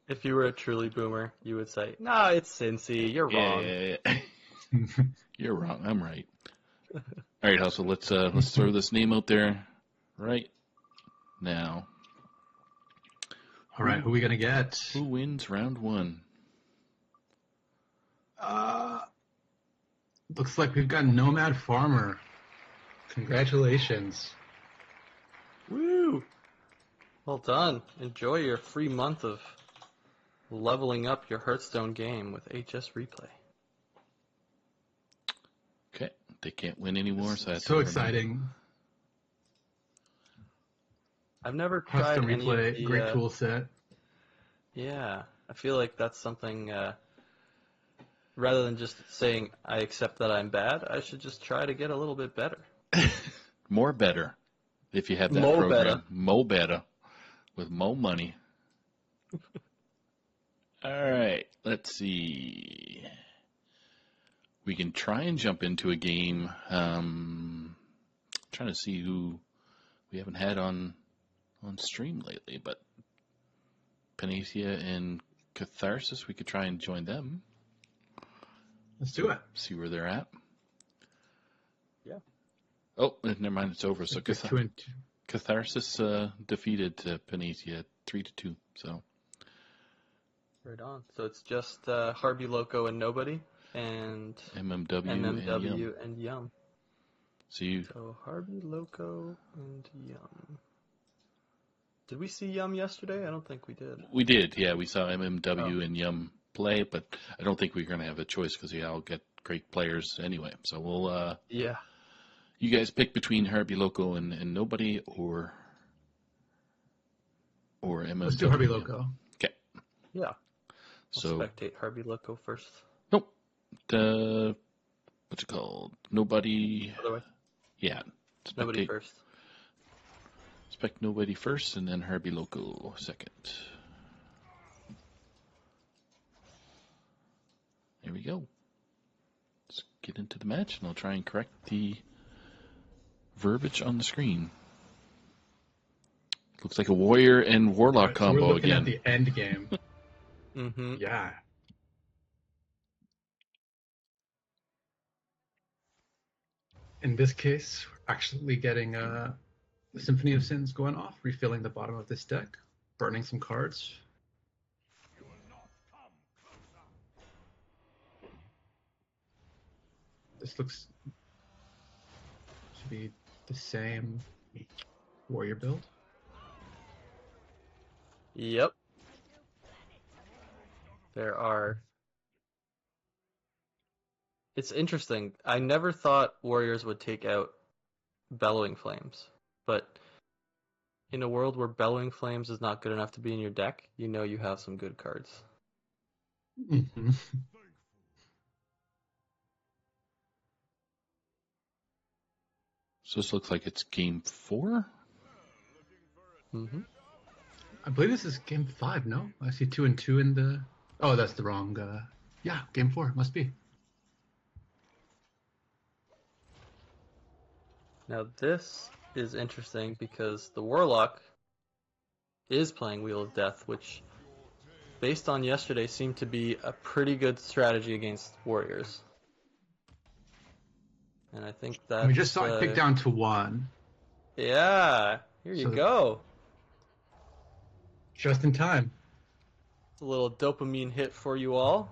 If you were a truly boomer, you would say, "Nah, it's Cincy. You're wrong." Yeah. You're wrong. I'm right. All right, Hustle. Let's throw this name out there right now. All right, who are we gonna get? Who wins round 1? Looks like we've got Nomad Farmer. Congratulations. Woo! Well done. Enjoy your free month of leveling up your Hearthstone game with HS Replay. Okay. They can't win anymore, so that's So exciting. I've never tried Custom any replay, of the, great tool set. Yeah, I feel like that's something, rather than just saying, I accept that I'm bad, I should just try to get a little bit better. More better if you have that Mo program. better. Mo better with mo money. All right, let's see. We can try and jump into a game. Trying to see who we haven't had on stream lately, but Panacea and Catharsis, we could try and join them. Let's do it. See where they're at. Yeah. Oh, never mind, it's over. So Two and two. Catharsis defeated Panacea 3-2. So Right on. So it's just Harvey Loco and Nobody, and MMW, and Yum. MMW and Yum. So So Harvey Loco and Yum. Did we see Yum yesterday? I don't think we did. we did, yeah. We saw MMW and Yum play, but I don't think we're going to have a choice because they all get great players anyway. So we'll Yeah. you guys pick between Harvey Loco and Nobody or MMW. Let's do Harvey Loco. Okay. Yeah. I'll So spectate Harvey Loco first. nope. What's it called? Nobody. Otherwise, Yeah. Nobody Spectate- first. Spec Nobody first, and then Harvey Loco second. There we go. Let's get into the match, and I'll try and correct the verbiage on the screen. Looks like a warrior and warlock So combo we're looking again. at the end game. Mm-hmm. Yeah. In this case, we're actually getting the Symphony of Sins going off, refilling the bottom of this deck, burning some cards. This looks to be the same warrior build. Yep. There are. It's interesting. I never thought warriors would take out Bellowing Flames, but in a world where Bellowing Flames is not good enough to be in your deck, you know you have some good cards. Mm-hmm. So this looks like it's game 4? Mm-hmm. I believe this is game 5, no? I see 2 and 2 in the... Oh, that's the wrong... Yeah, game 4, must be. Now this is interesting because the Warlock is playing Wheel of Death, which, based on yesterday, seemed to be a pretty good strategy against Warriors. And I think that We just saw it pick down to 1. Yeah, here you So- go. Just in time. It's a little dopamine hit for you all.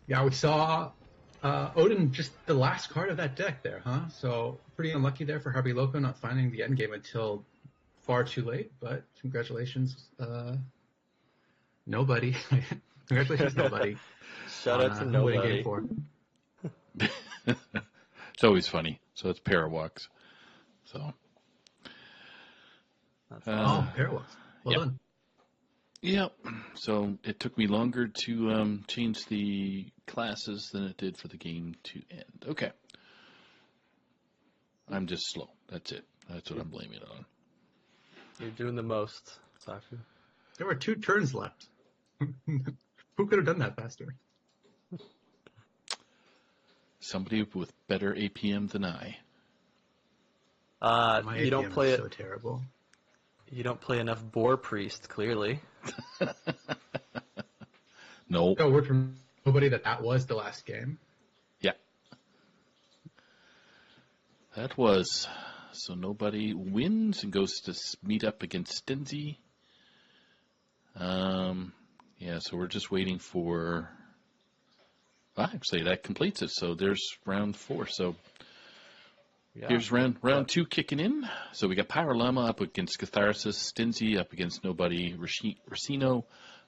Yeah, we saw Odin just the last card of that deck there, huh? So pretty unlucky there for Harvey Loco not finding the endgame until far too late, but congratulations, nobody. Congratulations, nobody. Shout out to winning nobody. game 4. It's always funny. So it's Parawalks. So That's Oh, Parallax. Well yep. done. yeah. So it took me longer to change the classes than it did for the game to end. Okay. I'm just slow. That's it. That's what I'm blaming it on. You're doing the most, Saku. There were 2 turns left. Who could have done that faster? Somebody with better APM than I. My You don't APM play is it. so terrible. You don't play enough Boar Priest, clearly. No. Got word from nobody that was the last game. Yeah. That was. So nobody wins and goes to meet up against Stinzy. Yeah, so we're just waiting for. Well, actually, that completes it. So there's round 4. So Yeah. here's round 2 kicking in. So we got Pyrolama up against Catharsis, Stinzy up against Nobody, Racino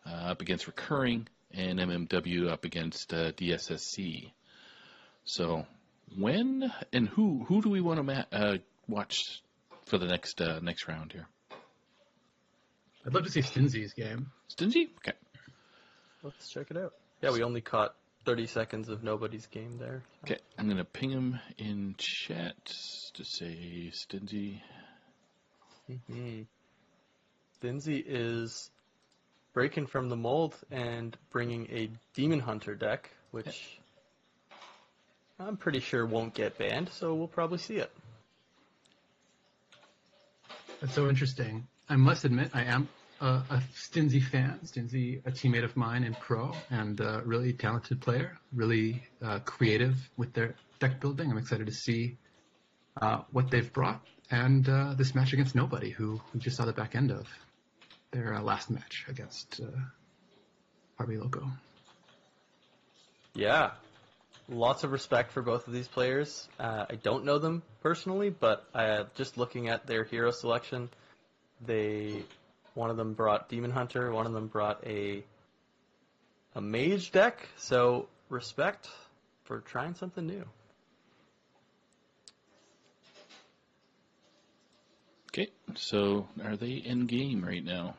up against Recurring, and MMW up against DSSC. So when and who do we want to watch for the next round here? I'd love to see Stinzy's game. Stingy? Okay. Let's check it out. Yeah, we only caught 30 seconds of nobody's game there. Okay, I'm going to ping him in chat to say Stingy. Mm-hmm. Stinzy is breaking from the mold and bringing a Demon Hunter deck, which I'm pretty sure won't get banned, so we'll probably see it. That's so interesting. I must admit, I am a Stinzy fan. Stinzy, a teammate of mine in Pro, and a really talented player, really creative with their deck building. I'm excited to see what they've brought, and this match against Nobody, who we just saw the back end of their last match against Harvey Loco. Yeah, lots of respect for both of these players. I don't know them personally, but just looking at their hero selection, one of them brought Demon Hunter, one of them brought a mage deck, so respect for trying something new. Okay, so are they in game right now?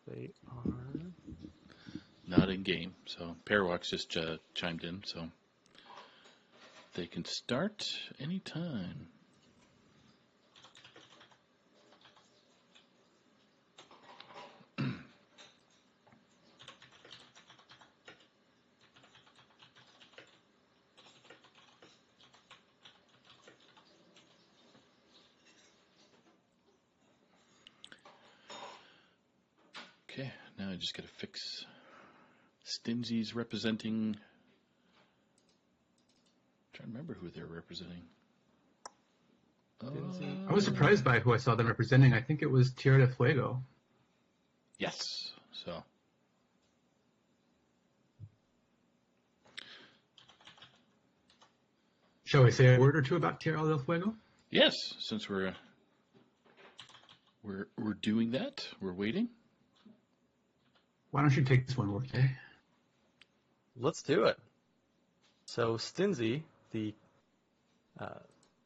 They are. Not in game. So Pairwalks just chimed in, so they can start anytime. Okay, now I just got to fix Stinzy's representing. Trying to remember who they're representing. I was surprised by who I saw them representing. I think it was Tierra del Fuego. Yes, so. Shall we say a word or two about Tierra del Fuego? Yes, since we're doing that, we're waiting. Why don't you take this one, Workday? Let's do it. So Stinzy, the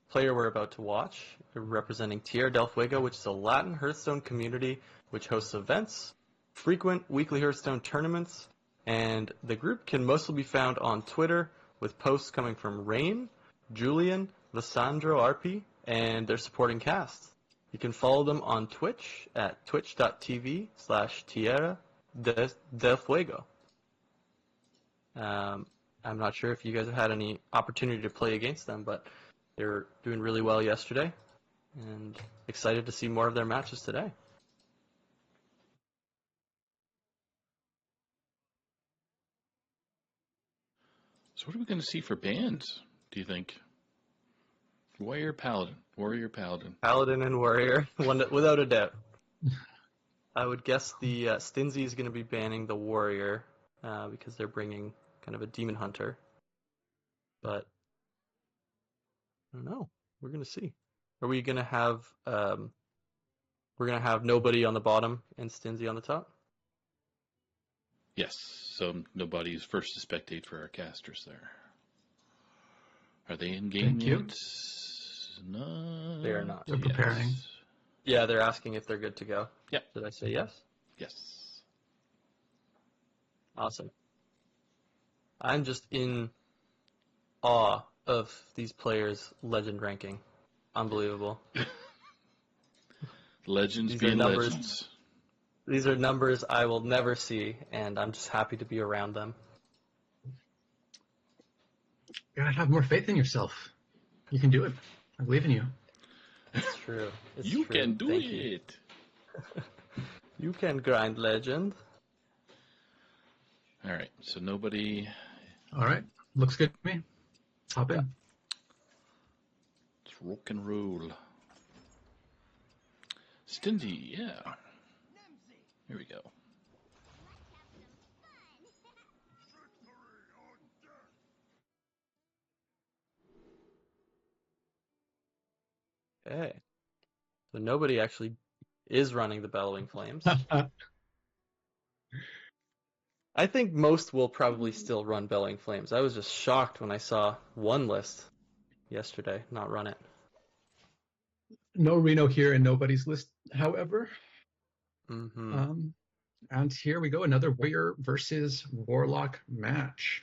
player we're about to watch, representing Tierra del Fuego, which is a Latin Hearthstone community which hosts events, frequent weekly Hearthstone tournaments, and the group can mostly be found on Twitter with posts coming from Rain, Julian, Lissandro RP, and their supporting cast. You can follow them on Twitch at twitch.tv/Tierra del Fuego. I'm not sure if you guys have had any opportunity to play against them, but they're doing really well yesterday, and excited to see more of their matches today. So what are we going to see for bans, do you think? Warrior Paladin. Paladin and Warrior, without a doubt. I would guess the Stinzy is going to be banning the Warrior because they're bringing kind of a Demon Hunter. But I don't know. We're going to see. Are we going to have Nobody on the bottom and Stinzy on the top? Yes, so nobody's first to spectate for our casters there. Are they in game Thank you. yet? No. They are not. They're preparing. Yeah, they're asking if they're good to go. Yep. Did I say yes? Yes. Awesome. I'm just in awe of these players' legend ranking. Unbelievable. Legends These are being numbers. legends. These are numbers I will never see, and I'm just happy to be around them. You gotta have more faith in yourself. You can do it. I believe in you. It's true. It's You true. can do Thank you. it. You can grind legend. All right, so nobody. All right. Looks good to me. Hop in. It's rock and roll. Stingy, yeah. Here we go. Okay. So nobody actually is running the Bellowing Flames. I think most will probably still run Bellowing Flames. I was just shocked when I saw one list yesterday not run it. No Reno here in nobody's list, however. Mm-hmm. And here we go, another Warrior versus Warlock match.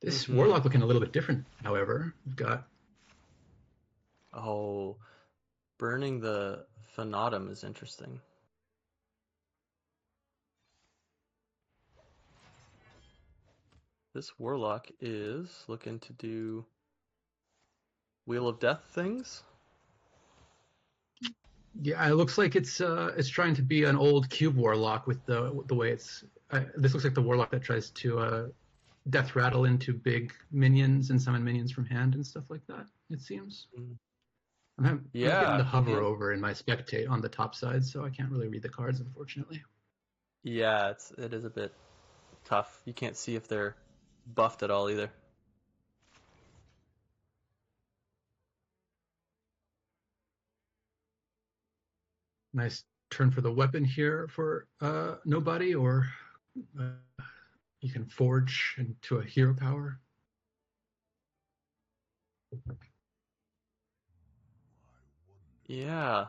This Mm-hmm. Warlock looking a little bit different, however. We've got Oh, burning the Phenotum is interesting. This Warlock is looking to do Wheel of Death things. yeah, it looks like it's trying to be an old cube Warlock with the way it's. This looks like the Warlock that tries to death rattle into big minions and summon minions from hand and stuff like that. It seems. Mm. I'm getting Yeah, the hover and over in my spectate on the top side, so I can't really read the cards, unfortunately. yeah, it is a bit tough. You can't see if they're buffed at all either. Nice turn for the weapon here for nobody, or uh, you can forge into a hero power. Yeah,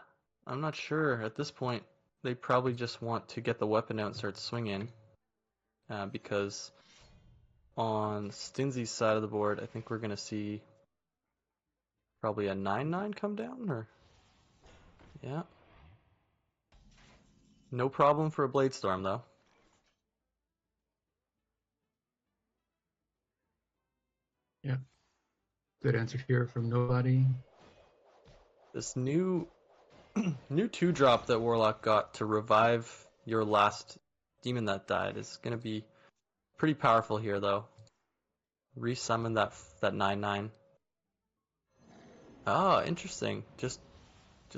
I'm not sure. At this point, they probably just want to get the weapon out and start swinging. Because on Stinzy's side of the board, I think we're going to see probably a 9/9 come down, or yeah. No problem for a Blade Storm, though. Yeah, good answer here from nobody. This new new 2-drop that Warlock got to revive your last demon that died is going to be pretty powerful here, though. Resummon that 9/9. Ah, interesting. Just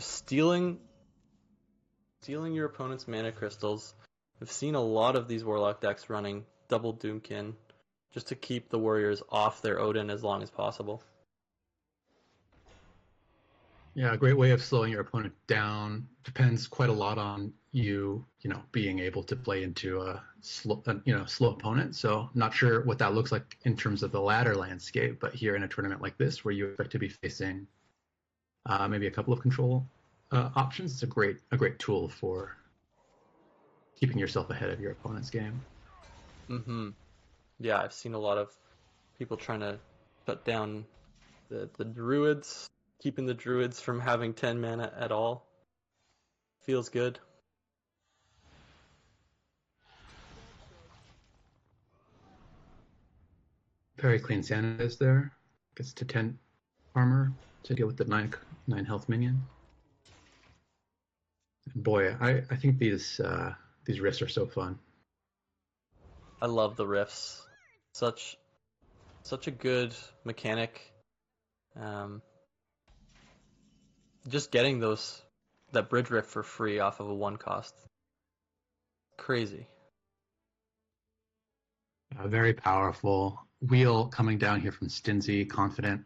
stealing your opponent's mana crystals. I've seen a lot of these Warlock decks running double Doomkin just to keep the warriors off their Odin as long as possible. Yeah, a great way of slowing your opponent down. Depends quite a lot on being able to play into a slow opponent. So not sure what that looks like in terms of the ladder landscape, but here in a tournament like this, where you expect to be facing maybe a couple of control options, it's a great tool for keeping yourself ahead of your opponent's game. Mm-hmm. Yeah, I've seen a lot of people trying to shut down the druids, keeping the druids from having 10 mana at all. Feels good. Very clean Sanchez there. Gets to 10 armor to deal with the 9 health minion. Boy, I think these rifts are so fun. I love the riffs. Such a good mechanic. Um, just getting that bridge rift for free off of a 1 cost. Crazy. Very powerful. Wheel coming down here from Stinzy, confident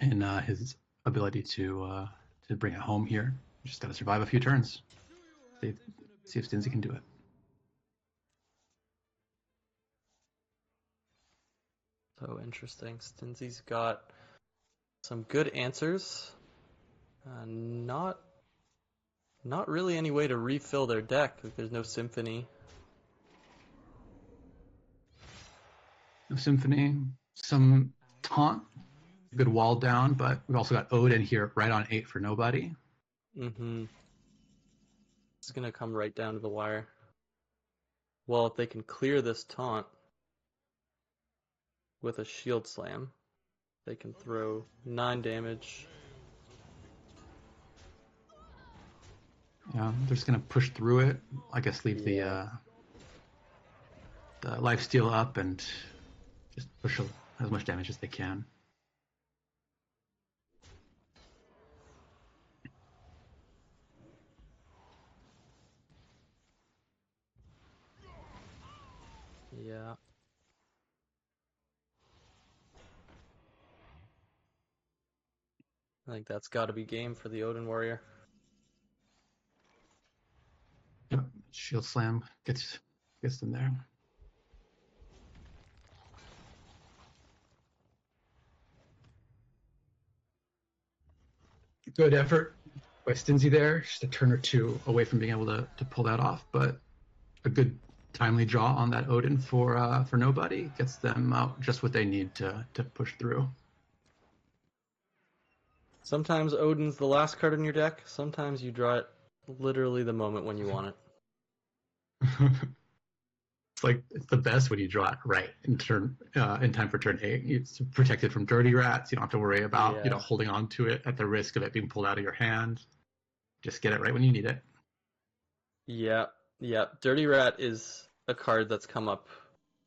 in his ability to bring it home here. Just got to survive a few turns. See if Stinzy can do it. So interesting. Stinzy's got some good answers. Not really any way to refill their deck. Like, there's no Symphony. No Symphony, some taunt, good wall down, but we've also got Odin here right on 8 for nobody. Mm-hmm. It's gonna come right down to the wire. Well, if they can clear this taunt with a shield slam, they can throw 9 damage. Yeah, they're just gonna push through it. I guess leave the lifesteal up and just push as much damage as they can. Yeah. I think that's got to be game for the Odin Warrior. Yep, shield slam gets them there. Good effort by Stinzy there, just a turn or two away from being able to pull that off, but a good timely draw on that Odin for nobody gets them out just what they need to push through. Sometimes Odin's the last card in your deck. Sometimes you draw it literally the moment when you want it. It's like it's the best when you draw it right in time for turn 8. It's protected from dirty rats. You don't have to worry about Yeah. holding on to it at the risk of it being pulled out of your hand. Just get it right when you need it. Yeah, yeah. Dirty Rat is a card that's come up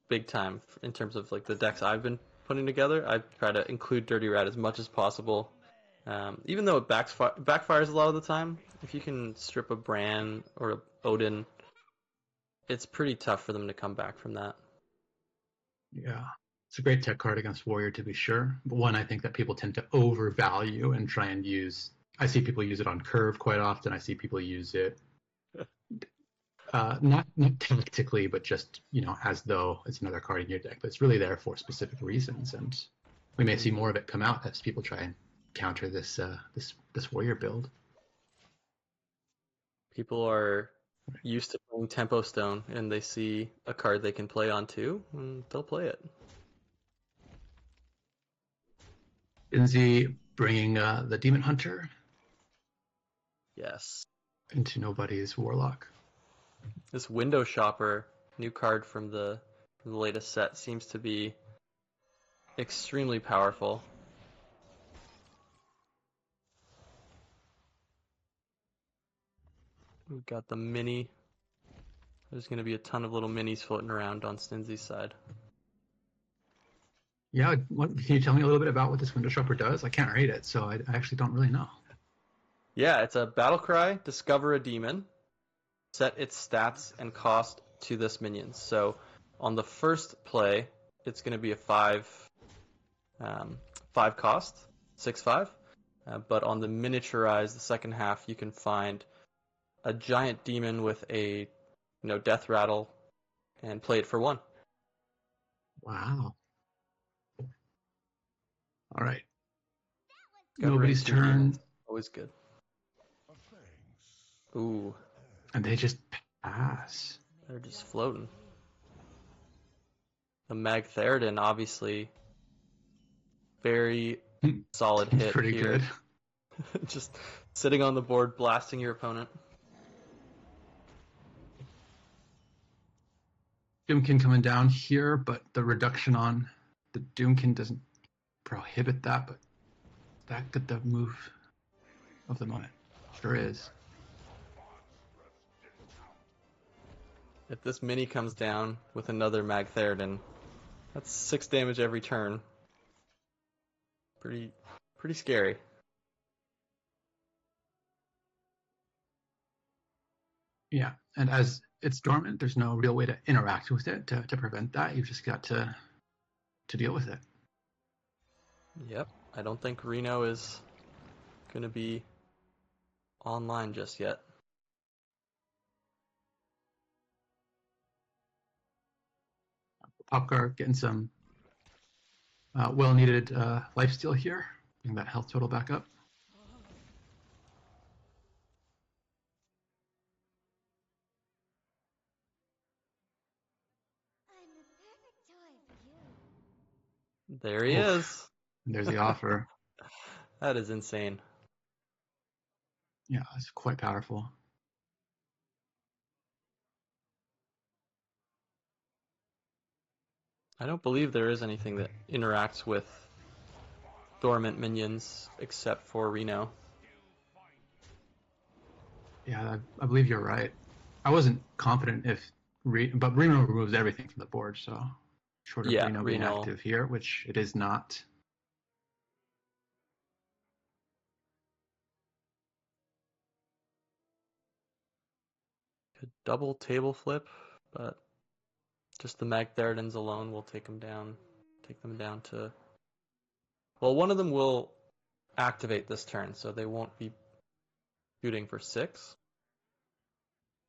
big time in terms of like the decks I've been putting together. I try to include Dirty Rat as much as possible. Even though it backfires a lot of the time, if you can strip a Bran or a Odin, it's pretty tough for them to come back from that. Yeah. It's a great tech card against Warrior to be sure, but one I think that people tend to overvalue and try and use. I see people use it on curve quite often. I see people use it not tactically, but just as though it's another card in your deck. But it's really there for specific reasons, and we may see more of it come out as people try and counter this Warrior build. People are used to playing Tempo Stone, and they see a card they can play on too, and they'll play it. Inzi bringing the Demon Hunter Yes. into nobody's Warlock. This Window Shopper, new card from the latest set, seems to be extremely powerful. We've got the mini. There's going to be a ton of little minis floating around on Stinzy's side. Yeah, can you tell me a little bit about what this Window Shopper does? I can't read it, so I actually don't really know. Yeah, it's a battle cry, discover a demon, set its stats and cost to this minion. So on the first play, it's going to be a 5 cost, 6/5. But on the miniaturize, the second half, you can find a giant demon with a death rattle and play it for 1. Wow. All right. Got Nobody's range 2 turn, demons. Always good. Ooh, and they just pass. they're just floating. The Magtheridon, obviously, very solid hit Pretty here. good. Just sitting on the board, blasting your opponent. Doomkin coming down here, but the reduction on the Doomkin doesn't prohibit that, but that could the move of the moment. Sure is. If this mini comes down with another Magtheridon, that's 6 damage every turn. Pretty scary. Yeah, and as it's dormant, there's no real way to interact with it to prevent that. You've just got to deal with it. Yep, I don't think Reno is going to be online just yet. Popgar getting some well-needed lifesteal here, bring that health total back up. There he is. And there's the offer. That is insane. Yeah, it's quite powerful. I don't believe there is anything that interacts with dormant minions except for Reno. Yeah, I believe you're right. I wasn't confident but Reno removes everything from the board, so short of Reno being active here, which it is not. Could double table flip, but just the Magtheridons alone will take them down to... Well, one of them will activate this turn, so they won't be shooting for 6.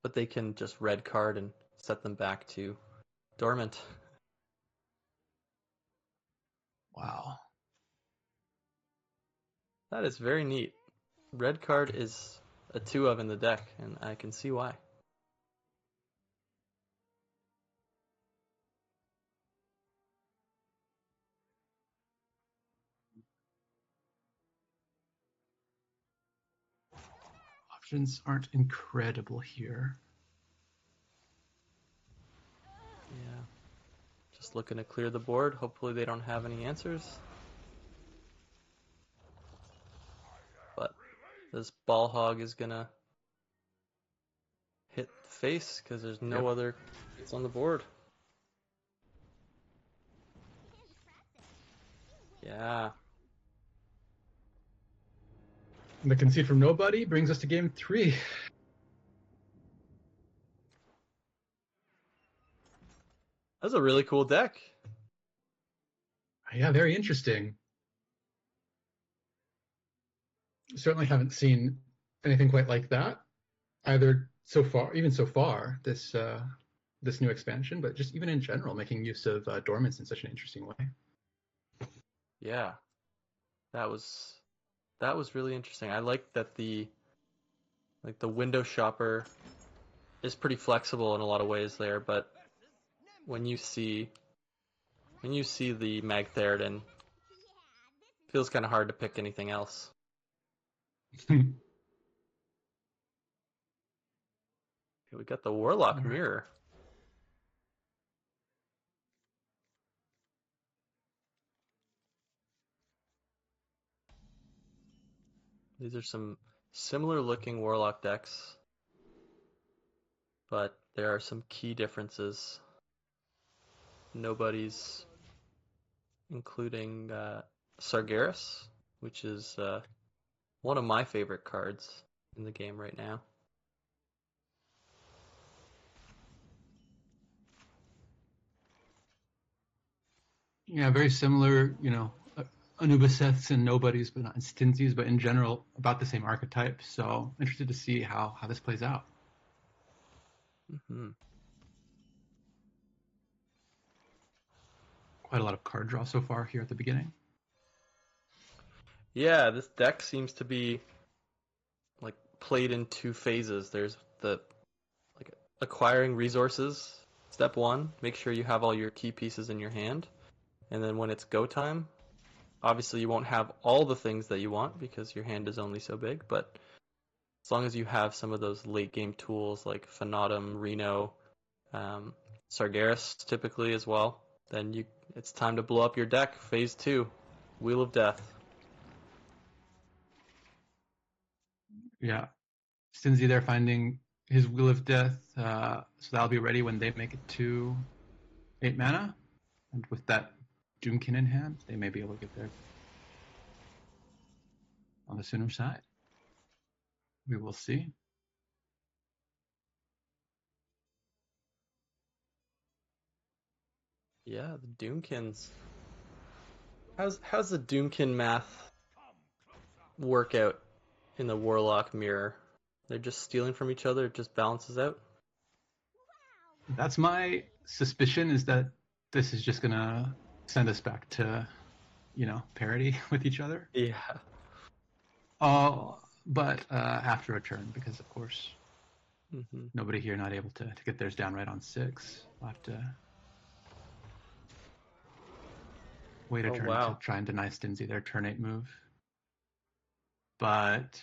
But they can just red card and set them back to dormant. Wow. That is very neat. red card is a 2 of in the deck, and I can see why. Options aren't incredible here. Yeah. Just looking to clear the board. Hopefully they don't have any answers. But this ball hog is gonna hit the face because there's no other hits on the board. Yeah. And the concede from nobody brings us to game 3. That's a really cool deck. Yeah, very interesting. Certainly haven't seen anything quite like that, either so far, this this new expansion, but just even in general, making use of dormants in such an interesting way. Yeah. That was really interesting. I like that the window shopper is pretty flexible in a lot of ways there, but when you see the Magtheridon, it feels kind of hard to pick anything else. We got the Warlock All right. Mirror. These are some similar looking Warlock decks, but there are some key differences. Nobody's including Sargeras, which is one of my favorite cards in the game right now. Yeah, very similar, Anubiseths and Nobodies, but not Stinsies, but in general, about the same archetype. So interested to see how this plays out. Mm-hmm. Quite a lot of card draw so far here at the beginning. Yeah, this deck seems to be like played in 2 phases. There's the acquiring resources. Step 1, make sure you have all your key pieces in your hand. And then when it's go time, obviously you won't have all the things that you want because your hand is only so big, but as long as you have some of those late game tools like Fanatum, Reno, Sargeras typically as well, then it's time to blow up your deck. Phase 2, Wheel of Death. Yeah, Stinzy there finding his Wheel of Death, so that'll be ready when they make it to 8 mana. And with that Doomkin in hand, they may be able to get there on the sooner side. We will see. Yeah, the Doomkins. How's the Doomkin math work out in the Warlock Mirror? They're just stealing from each other, it just balances out? That's my suspicion, is that this is just going to send us back to, parity with each other. Yeah. But after a turn, because of course, nobody here not able to get theirs down right on 6. We'll have to wait a turn to try and deny Stinzy their turn 8 move. But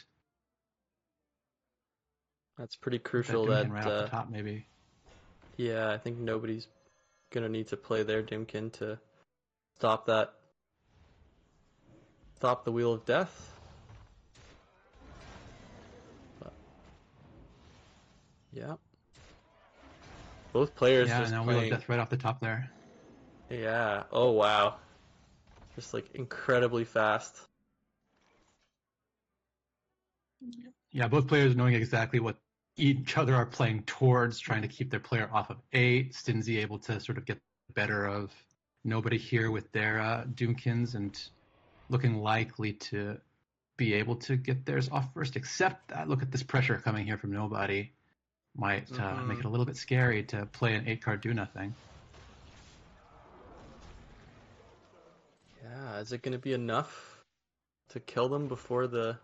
that's pretty crucial that right off the top, maybe. Yeah, I think nobody's gonna need to play their Doomkin to stop the Wheel of Death. But, yeah. Both players just now playing... Wheel of Death right off the top there. Yeah. Oh, wow. Just like incredibly fast. Yeah, both players knowing exactly what each other are playing towards, trying to keep their player off of 8. Stinzy able to sort of get better of nobody here with their Doomkins and looking likely to be able to get theirs off first, except that look at this pressure coming here from nobody. Might make it a little bit scary to play an 8-card do nothing. Yeah, is it going to be enough to kill them before the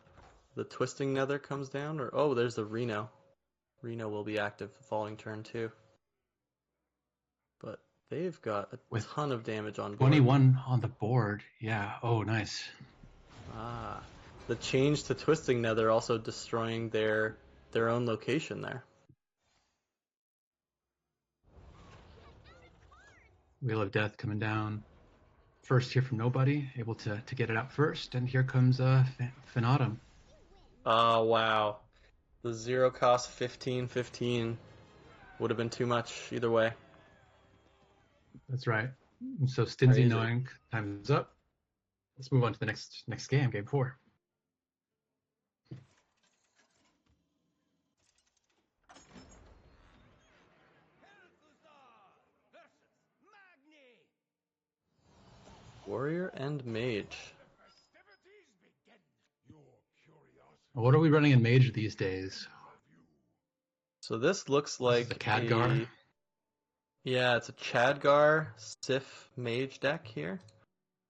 the Twisting Nether comes down, or oh, there's the Reno. Reno will be active the following turn too. But they've got a With ton of damage on board. 21 on the board. Yeah. Oh, nice. Ah, the change to Twisting Nether also destroying their own location there. Wheel of Death coming down first here from nobody, able to get it out first, and here comes Fanatum. Oh, wow. The 0 cost 15/15 would have been too much either way. That's right. And so Stinzy Crazy. knowing time's up. Let's move on to the next game, game 4. Warrior and Mage. What are we running in Mage these days? So this looks like the Khadgar? Yeah, it's a Khadgar Sif Mage deck here.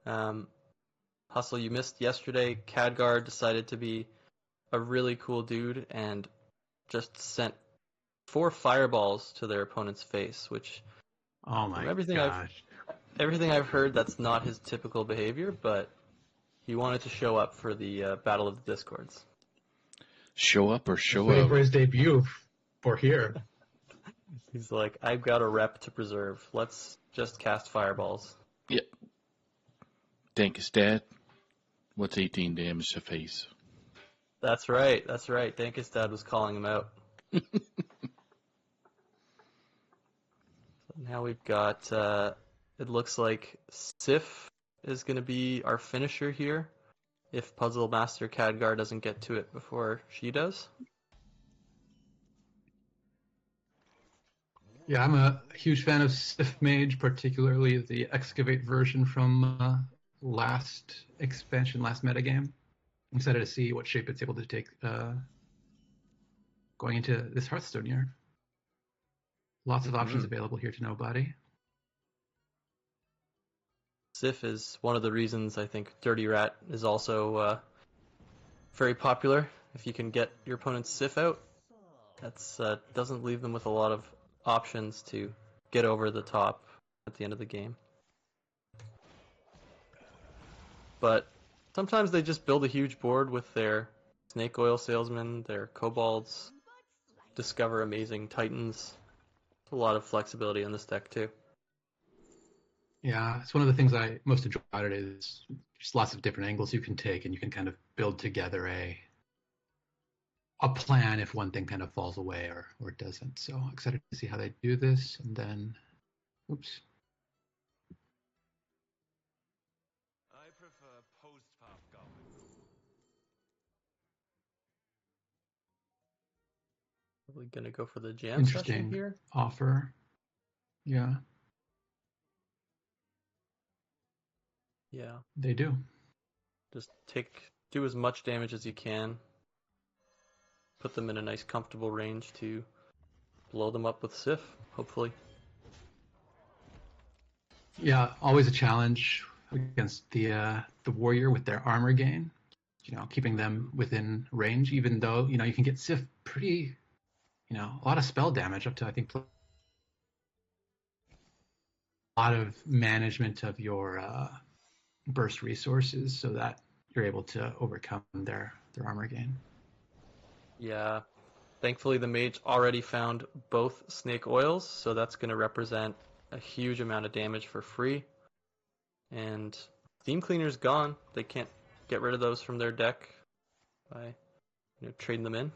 Hustle, you missed yesterday. Khadgar decided to be a really cool dude and just sent 4 fireballs to their opponent's face, which Oh my everything gosh. everything I've heard, that's not his typical behavior, but he wanted to show up for the Battle of the Discords. Show up or show Waiting up? for his debut for here. He's like, I've got a rep to preserve. Let's just cast fireballs. Yep. Dankest Dad. What's 18 damage to face? That's right. That's right. Dankestad was calling him out. So now we've got, it looks like Sif is going to be our finisher here if Puzzle Master Khadgar doesn't get to it before she does. Yeah, I'm a huge fan of Sif Mage, particularly the Excavate version from last expansion, last metagame. I'm excited to see what shape it's able to take going into this Hearthstone year. Lots of options available here to nobody. Sif is one of the reasons I think Dirty Rat is also very popular. If you can get your opponent's Sif out, that's doesn't leave them with a lot of options to get over the top at the end of the game. But sometimes they just build a huge board with their Snake Oil Salesmen, their Kobolds, discover amazing Titans. A lot of flexibility in this deck too. Yeah, it's one of the things I most enjoy about it is just lots of different angles you can take, and you can kind of build together a plan if one thing kind of falls away or it doesn't. So excited to see how they do this. And then, oops. I prefer post-pop goblins. Are we gonna go for the jam session Interesting here? offer. Yeah, Yeah. they do. Just do as much damage as you can. Put them in a nice comfortable range to blow them up with Sif, hopefully. Yeah, always a challenge against the warrior with their armor gain. You know, keeping them within range, even though you can get Sif pretty, a lot of spell damage up to I think a lot of management of your burst resources so that you're able to overcome their armor gain. Yeah. Thankfully, the mage already found both snake oils, so that's going to represent a huge amount of damage for free. And Theme Cleaner's gone. They can't get rid of those from their deck by trading them in.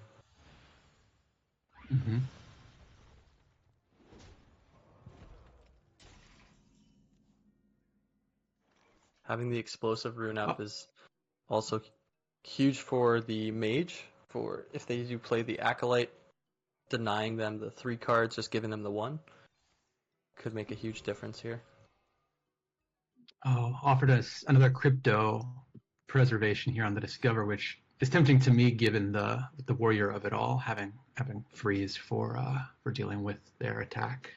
Mm-hmm. Having the explosive rune up is also huge for the mage. For if they do play the Acolyte, denying them the 3 cards, just giving them the 1 could make a huge difference here. Oh, offered us another crypto preservation here on the Discover, which is tempting to me given the warrior of it all having freeze for dealing with their attack,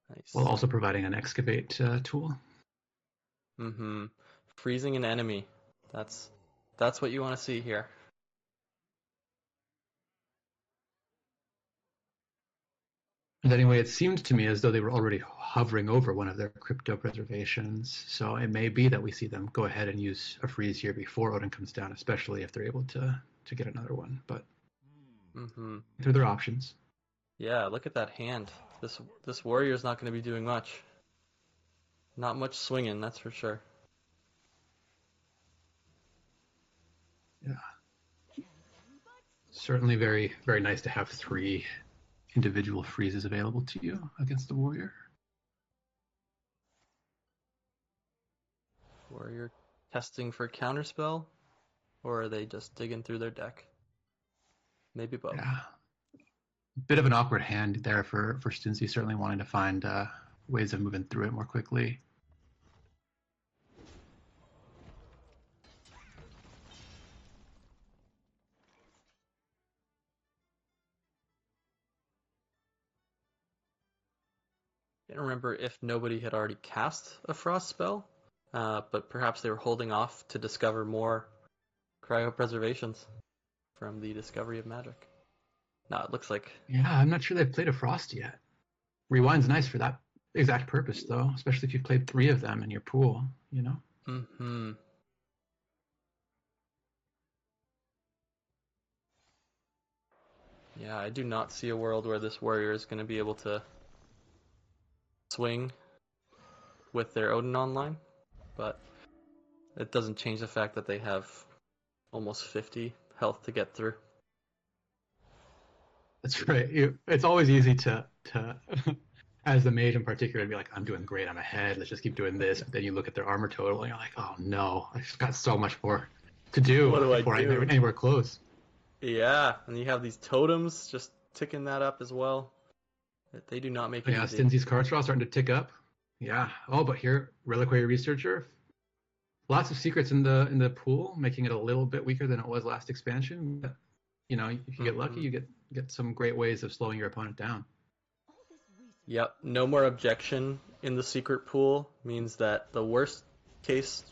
Nice. while also providing an excavate tool. Freezing an enemy. That's what you want to see here. And anyway, it seemed to me as though they were already hovering over one of their crypto preservations. So it may be that we see them go ahead and use a freeze here before Odin comes down, especially if they're able to get another one. But Mm-hmm. through their options. Yeah, look at that hand. This warrior's not going to be doing much. Not much swinging, that's for sure. Yeah. Certainly very, very nice to have 3 individual freezes available to you against the warrior. Warrior testing for counterspell, or are they just digging through their deck? Maybe both. Yeah. Bit of an awkward hand there for Stinzy, certainly wanting to find ways of moving through it more quickly. I don't remember if nobody had already cast a frost spell, but perhaps they were holding off to discover more cryopreservations from the discovery of magic. No, it looks like Yeah, I'm not sure they've played a Frost yet. Rewind's nice for that exact purpose, though, especially if you've played 3 of them in your pool, you know? mm-hmm. Yeah, I do not see a world where this warrior is going to be able to swing with their Odin online, but it doesn't change the fact that they have almost 50 health to get through. That's right. It's always easy to as the mage in particular, to be like, I'm doing great, I'm ahead, let's just keep doing this. But then you look at their armor total and you're like, oh no, I just got so much more to do What do I before I'm do? anywhere close. Yeah, and you have these totems just ticking that up as well. They do not make it Yeah, easy. Stinzy's card draw starting to tick up. Yeah. Oh, but here, Reliquary Researcher. Lots of secrets in the pool, making it a little bit weaker than it was last expansion. But, you know, if you get lucky, you get some great ways of slowing your opponent down. Yep, no more objection in the secret pool means that the worst case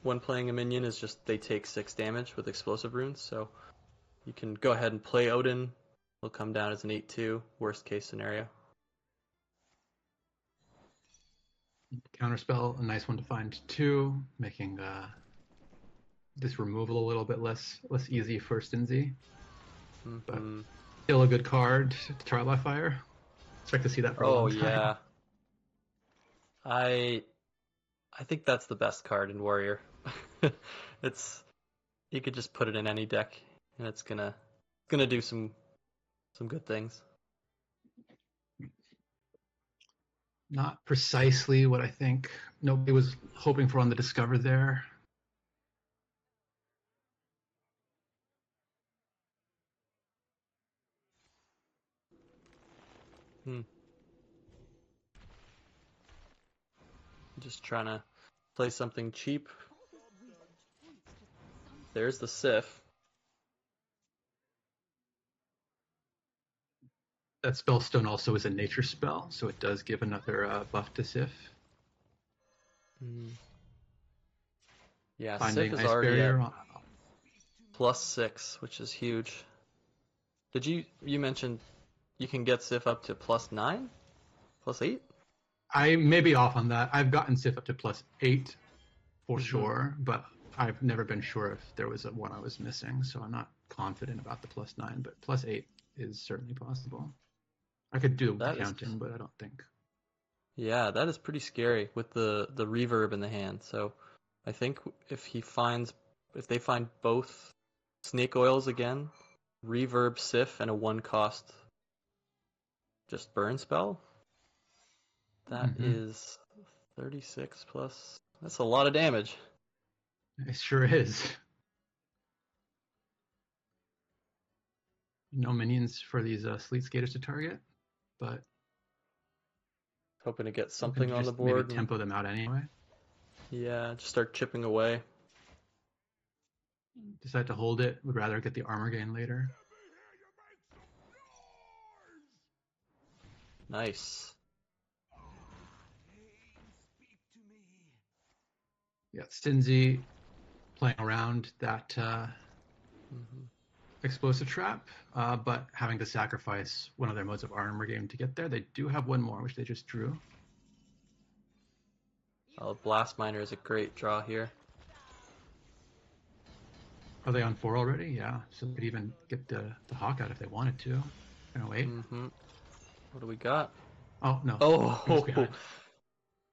when playing a minion is just they take 6 damage with explosive runes, so you can go ahead and play Odin. He'll come down as an 8-2, worst case scenario. Counterspell, a nice one to find too, making this removal a little bit less easy for Stinzy. But Mm-hmm. still a good card to Trial by Fire. Expect to see that for a Oh long time. yeah. I think that's the best card in Warrior. It's you could just put it in any deck and it's gonna do some good things. Not precisely what I think nobody was hoping for on the Discover there. Hmm. Just trying to play something cheap. There's the Sif. That Spellstone also is a nature spell, so it does give another buff to Sif. Yeah, Finding Sif is Ice already Barrier. at +6, which is huge. Did you mentioned you can get Sif up to +9? +8? I may be off on that. I've gotten Sif up to +8 for Mhm. sure, but I've never been sure if there was one I was missing, so I'm not confident about the +9, but +8 is certainly possible. I could do the That is counting, but I don't think. Yeah, that is pretty scary with the reverb in the hand. So I think if they find both snake oils again, reverb Sif, and a 1-cost just burn spell, that is 36 plus. That's a lot of damage. It sure is. No minions for these Sleet Skaters to target, but Hoping to get hoping something to on the just maybe board. tempo them out anyway. Yeah, just start chipping away. Decide to hold it. Would rather get the armor gain later. Nice. Yeah, Stinzy playing around that Mhm. explosive trap, but having to sacrifice one of their modes of armor game to get there. They do have one more, which they just drew. Blast Miner is a great draw here. Are they on 4 already? Yeah, so they could even get the Hawk out if they wanted to. Gonna wait. Mm-hmm. What do we got? Oh, no. Oh, Who's behind?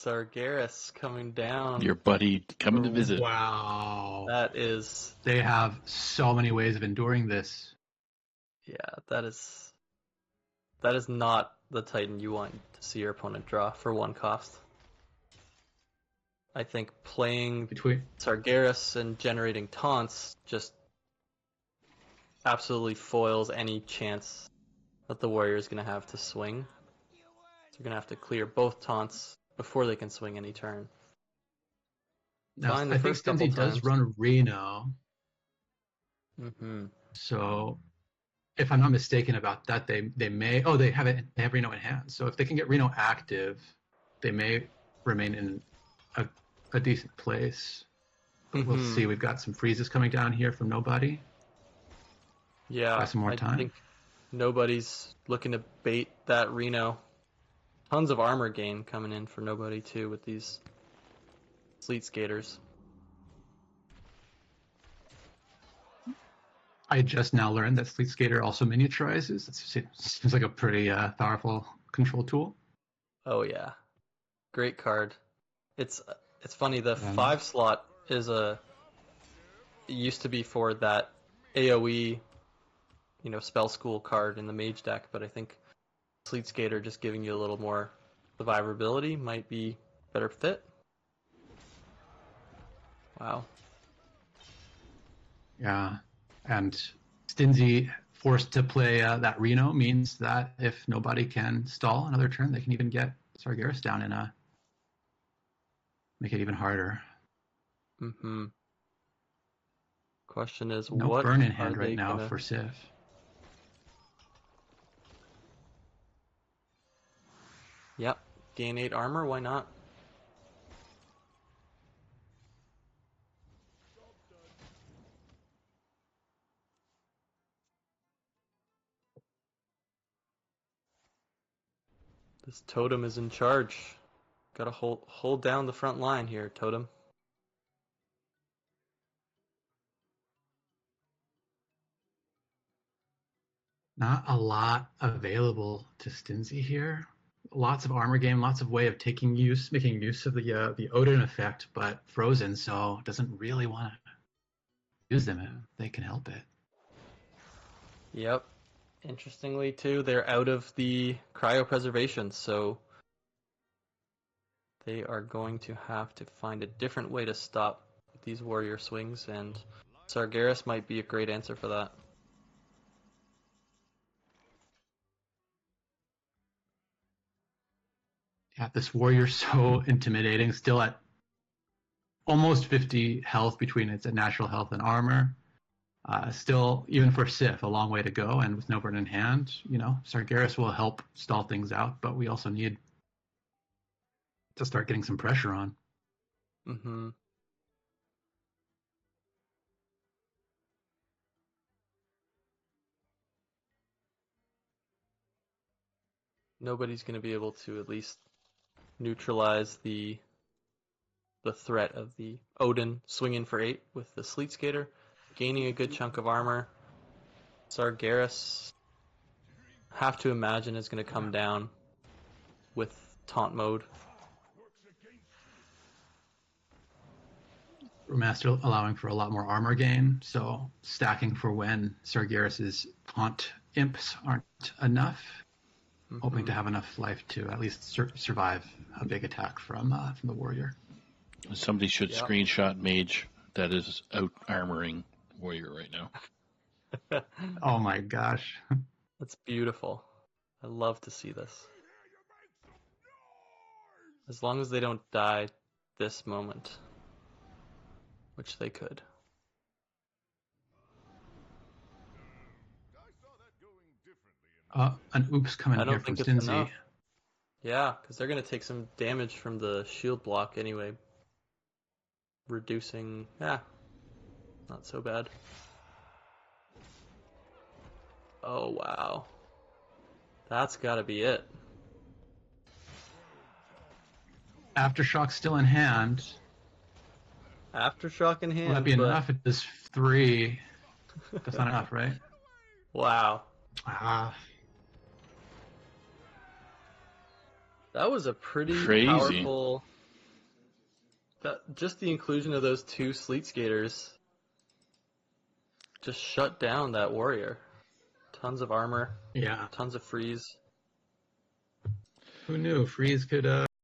Sargeras coming down. Your buddy coming to visit. Wow. That is, They have so many ways of enduring this. yeah, that is not the Titan you want to see your opponent draw for 1 cost. I think playing Between Sargeras and generating taunts just absolutely foils any chance that the warrior is going to have to swing. So you're going to have to clear both taunts before they can swing any turn. now, Fine, the I think first couple Stinzy does times. run Reno, Mm-hmm. so if I'm not mistaken about that, they may. Oh, they have it. They have Reno in hand. So if they can get Reno active, they may remain in a decent place. But we'll see. We've got some freezes coming down here from nobody. Yeah, Buy some more I time. think nobody's looking to bait that Reno. Tons of armor gain coming in for nobody too with these Sleet Skaters. I just now learned that Sleet Skater also miniaturizes. That seems like a pretty powerful control tool. Oh yeah, great card. It's funny. The Yeah. 5 slot is it used to be for that AOE, spell school card in the mage deck, but I think Sleet Skater just giving you a little more survivability might be better fit. Wow. Yeah, and Stinzy forced to play that Reno means that if nobody can stall another turn, they can even get Sargeras down and make it even harder. Mm-hmm. Question is, No what burn in are hand right they now gonna... for Sif. Yep, gain 8 armor, why not? This Totem is in charge. Gotta hold down the front line here, Totem. Not a lot available to Stinzy here. Lots of armor game, lots of way of making use of the Odin effect, but frozen, so doesn't really want to use them if they can help it. Yep. Interestingly, too, they're out of the cryopreservation, so they are going to have to find a different way to stop these warrior swings, and Sargeras might be a great answer for that. Yeah, this warrior's so intimidating, still at almost 50 health between its natural health and armor. Still, even for Sif, a long way to go, and with no burn in hand, Sargeras will help stall things out, but we also need to start getting some pressure on. Mm-hmm. Nobody's going to be able to at least neutralize the threat of the Odin swinging for 8 with the Sleet Skater, gaining a good chunk of armor. Sargeras, have to imagine, is going to come down with taunt mode. Master allowing for a lot more armor gain, so stacking for when Sargeras' taunt imps aren't enough. Hoping to have enough life to at least survive a big attack from the warrior. Somebody should screenshot mage that is out armoring warrior right now. Oh my gosh. That's beautiful. I love to see this. As long as they don't die this moment, which they could. An oops coming I here don't from think it's Stinzy. enough. Yeah, because they're going to take some damage from the shield block anyway. Reducing... not so bad. Oh, wow. That's got to be it. Aftershock's still in hand. Aftershock in hand. Will that be but- enough? It does 3. That's not enough, right? Wow. Ah. That was a pretty Crazy. powerful... just the inclusion of those 2 Sleet Skaters just shut down that warrior. Tons of armor, Yeah. tons of freeze. Who knew? Freeze could